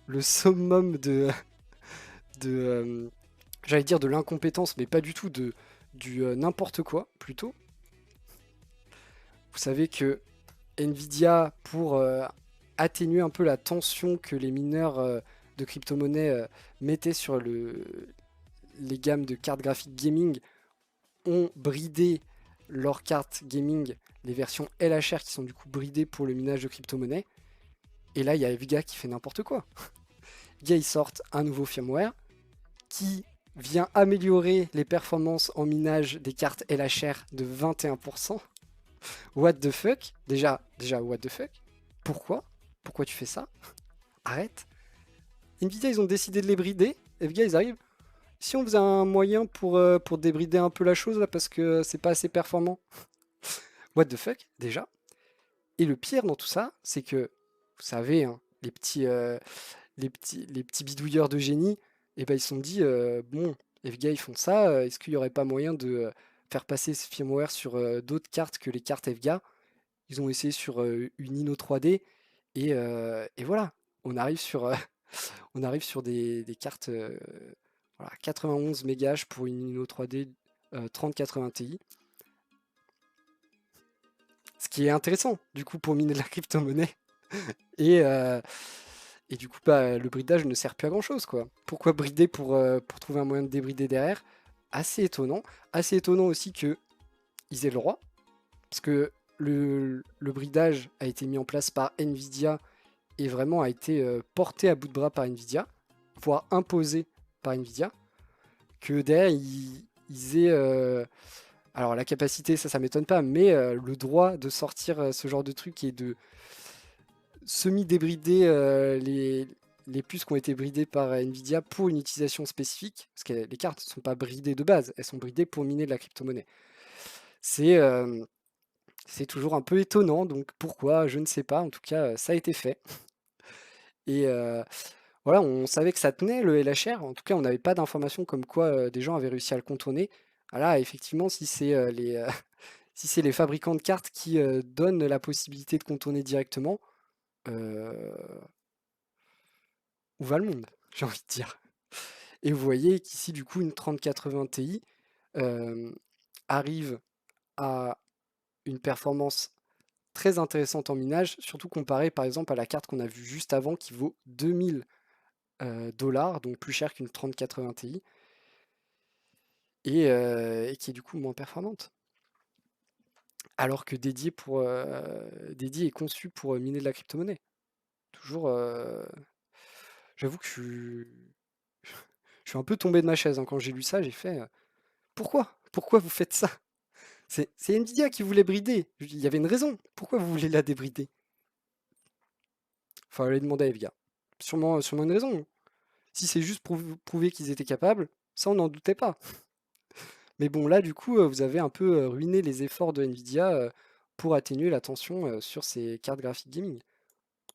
le summum de j'allais dire de l'incompétence, mais pas du tout, du n'importe quoi, plutôt. Vous savez que Nvidia, pour atténuer un peu la tension que les mineurs de crypto-monnaie mettaient sur les gammes de cartes graphiques gaming, ont bridé leurs cartes gaming, les versions LHR qui sont du coup bridées pour le minage de crypto-monnaie. Et là, il y a Nvidia qui fait n'importe quoi. Nvidia, ils sortent un nouveau firmware qui vient améliorer les performances en minage des cartes LHR de 21%. What the fuck? Déjà, what the fuck? Pourquoi? Pourquoi tu fais ça? Arrête. Nvidia, ils ont décidé de les brider. Nvidia, ils arrivent. Si on faisait un moyen pour débrider un peu la chose là, parce que c'est pas assez performant. What the fuck? Déjà. Et le pire dans tout ça, c'est que, vous savez, hein, les petits bidouilleurs de génie, et ben ils se sont dit, bon, les gars ils font ça, est-ce qu'il n'y aurait pas moyen de faire passer ce firmware sur d'autres cartes que les cartes FGA? Ils ont essayé sur une Inno 3D et voilà, on arrive sur, on arrive sur des cartes voilà, 91 mégages pour une Inno 3D 3080 Ti. Ce qui est intéressant du coup pour miner de la crypto-monnaie. Et, euh, et du coup, bah, le bridage ne sert plus à grand chose, quoi. Pourquoi brider pour trouver un moyen de débrider derrière? Assez étonnant. Assez étonnant aussi qu'ils aient le droit, parce que le bridage a été mis en place par Nvidia et vraiment a été porté à bout de bras par Nvidia, voire imposé par Nvidia, que derrière ils aient alors la capacité, ça m'étonne pas, mais le droit de sortir ce genre de truc et de semi-débrider les puces qui ont été bridées par Nvidia pour une utilisation spécifique, parce que les cartes ne sont pas bridées de base, elles sont bridées pour miner de la crypto-monnaie. C'est euh, c'est toujours un peu étonnant, donc pourquoi, je ne sais pas, en tout cas ça a été fait. Et voilà, on savait que ça tenait le LHR, en tout cas on n'avait pas d'informations comme quoi des gens avaient réussi à le contourner. Ah là, effectivement, si c'est si c'est les fabricants de cartes qui donnent la possibilité de contourner directement, euh, où va le monde, j'ai envie de dire. Et vous voyez qu'ici, du coup, une 3080 Ti euh, arrive à une performance très intéressante en minage, surtout comparé par exemple à la carte qu'on a vue juste avant qui vaut 2000 dollars, donc plus cher qu'une 3080 Ti, et qui est du coup moins performante. alors que dédié est conçu pour miner de la crypto-monnaie. Toujours, j'avoue que je suis un peu tombé de ma chaise hein, quand j'ai lu ça, j'ai fait pourquoi? Pourquoi vous faites ça? C'est Nvidia qui voulait brider. Il y avait une raison. Pourquoi vous voulez la débrider? Enfin, aller demander à Evga. Sûrement une raison. Si c'est juste pour prouver qu'ils étaient capables, ça on n'en doutait pas. Mais bon, là du coup, vous avez un peu ruiné les efforts de Nvidia pour atténuer la tension sur ces cartes graphiques gaming.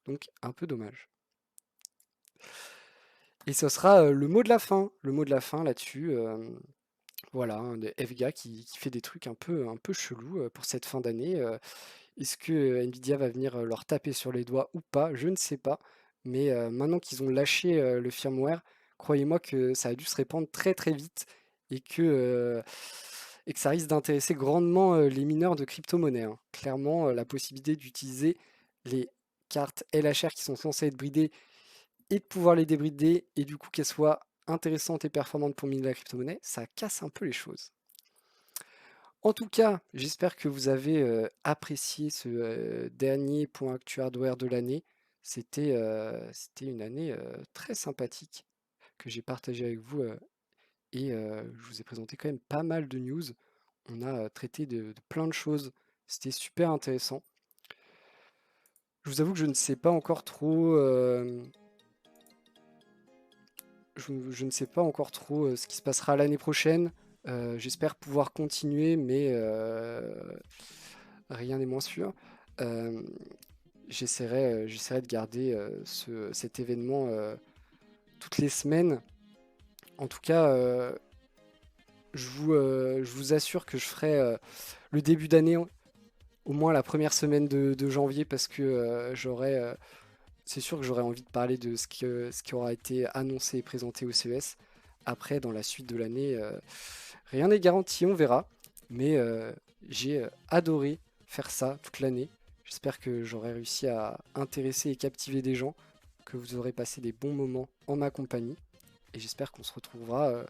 Donc un peu dommage. Et ce sera le mot de la fin. Le mot de la fin là-dessus. Voilà, hein, de Evga qui fait des trucs un peu chelous pour cette fin d'année. Est-ce que Nvidia va venir leur taper sur les doigts ou pas? Je ne sais pas. Mais maintenant qu'ils ont lâché le firmware, croyez-moi que ça a dû se répandre très très vite et que ça risque d'intéresser grandement les mineurs de crypto-monnaie, hein. Clairement, la possibilité d'utiliser les cartes LHR qui sont censées être bridées et de pouvoir les débrider et du coup qu'elles soient intéressantes et performantes pour miner la crypto-monnaie, ça casse un peu les choses. En tout cas, j'espère que vous avez apprécié ce dernier point actu hardware de l'année. C'était une année très sympathique que j'ai partagée avec vous et je vous ai présenté quand même pas mal de news. On a traité de plein de choses. C'était super intéressant. Je vous avoue que je ne sais pas encore trop, je ne sais pas encore trop ce qui se passera l'année prochaine. J'espère pouvoir continuer, mais rien n'est moins sûr. Euh, j'essaierai de garder cet événement toutes les semaines. En tout cas, je vous assure que je ferai le début d'année, au moins la première semaine de janvier, parce que c'est sûr que j'aurais envie de parler de ce qui aura été annoncé et présenté au CES. Après, dans la suite de l'année, rien n'est garanti, on verra. Mais j'ai adoré faire ça toute l'année. J'espère que j'aurai réussi à intéresser et captiver des gens, que vous aurez passé des bons moments en ma compagnie. Et j'espère qu'on se retrouvera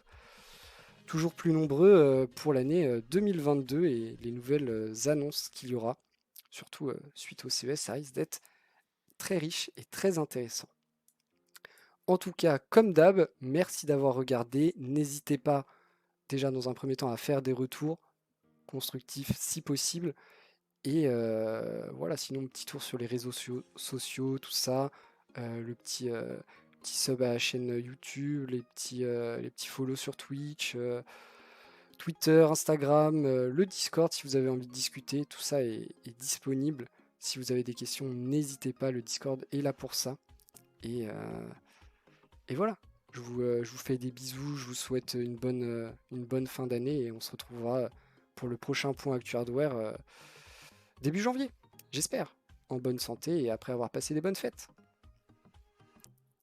toujours plus nombreux pour l'année 2022 et les nouvelles annonces qu'il y aura. Surtout suite au CES, ça risque d'être très riche et très intéressant. En tout cas, comme d'hab, merci d'avoir regardé. N'hésitez pas déjà dans un premier temps à faire des retours constructifs si possible. Et voilà, sinon petit tour sur les réseaux sociaux, tout ça, petit sub à la chaîne YouTube, les petits follow sur Twitch, Twitter, Instagram, le Discord si vous avez envie de discuter, tout ça est disponible. Si vous avez des questions, n'hésitez pas, le Discord est là pour ça. Et, euh, et voilà, je vous fais des bisous, je vous souhaite une bonne fin d'année et on se retrouvera pour le prochain point Actu Hardware début janvier, j'espère, en bonne santé et après avoir passé des bonnes fêtes.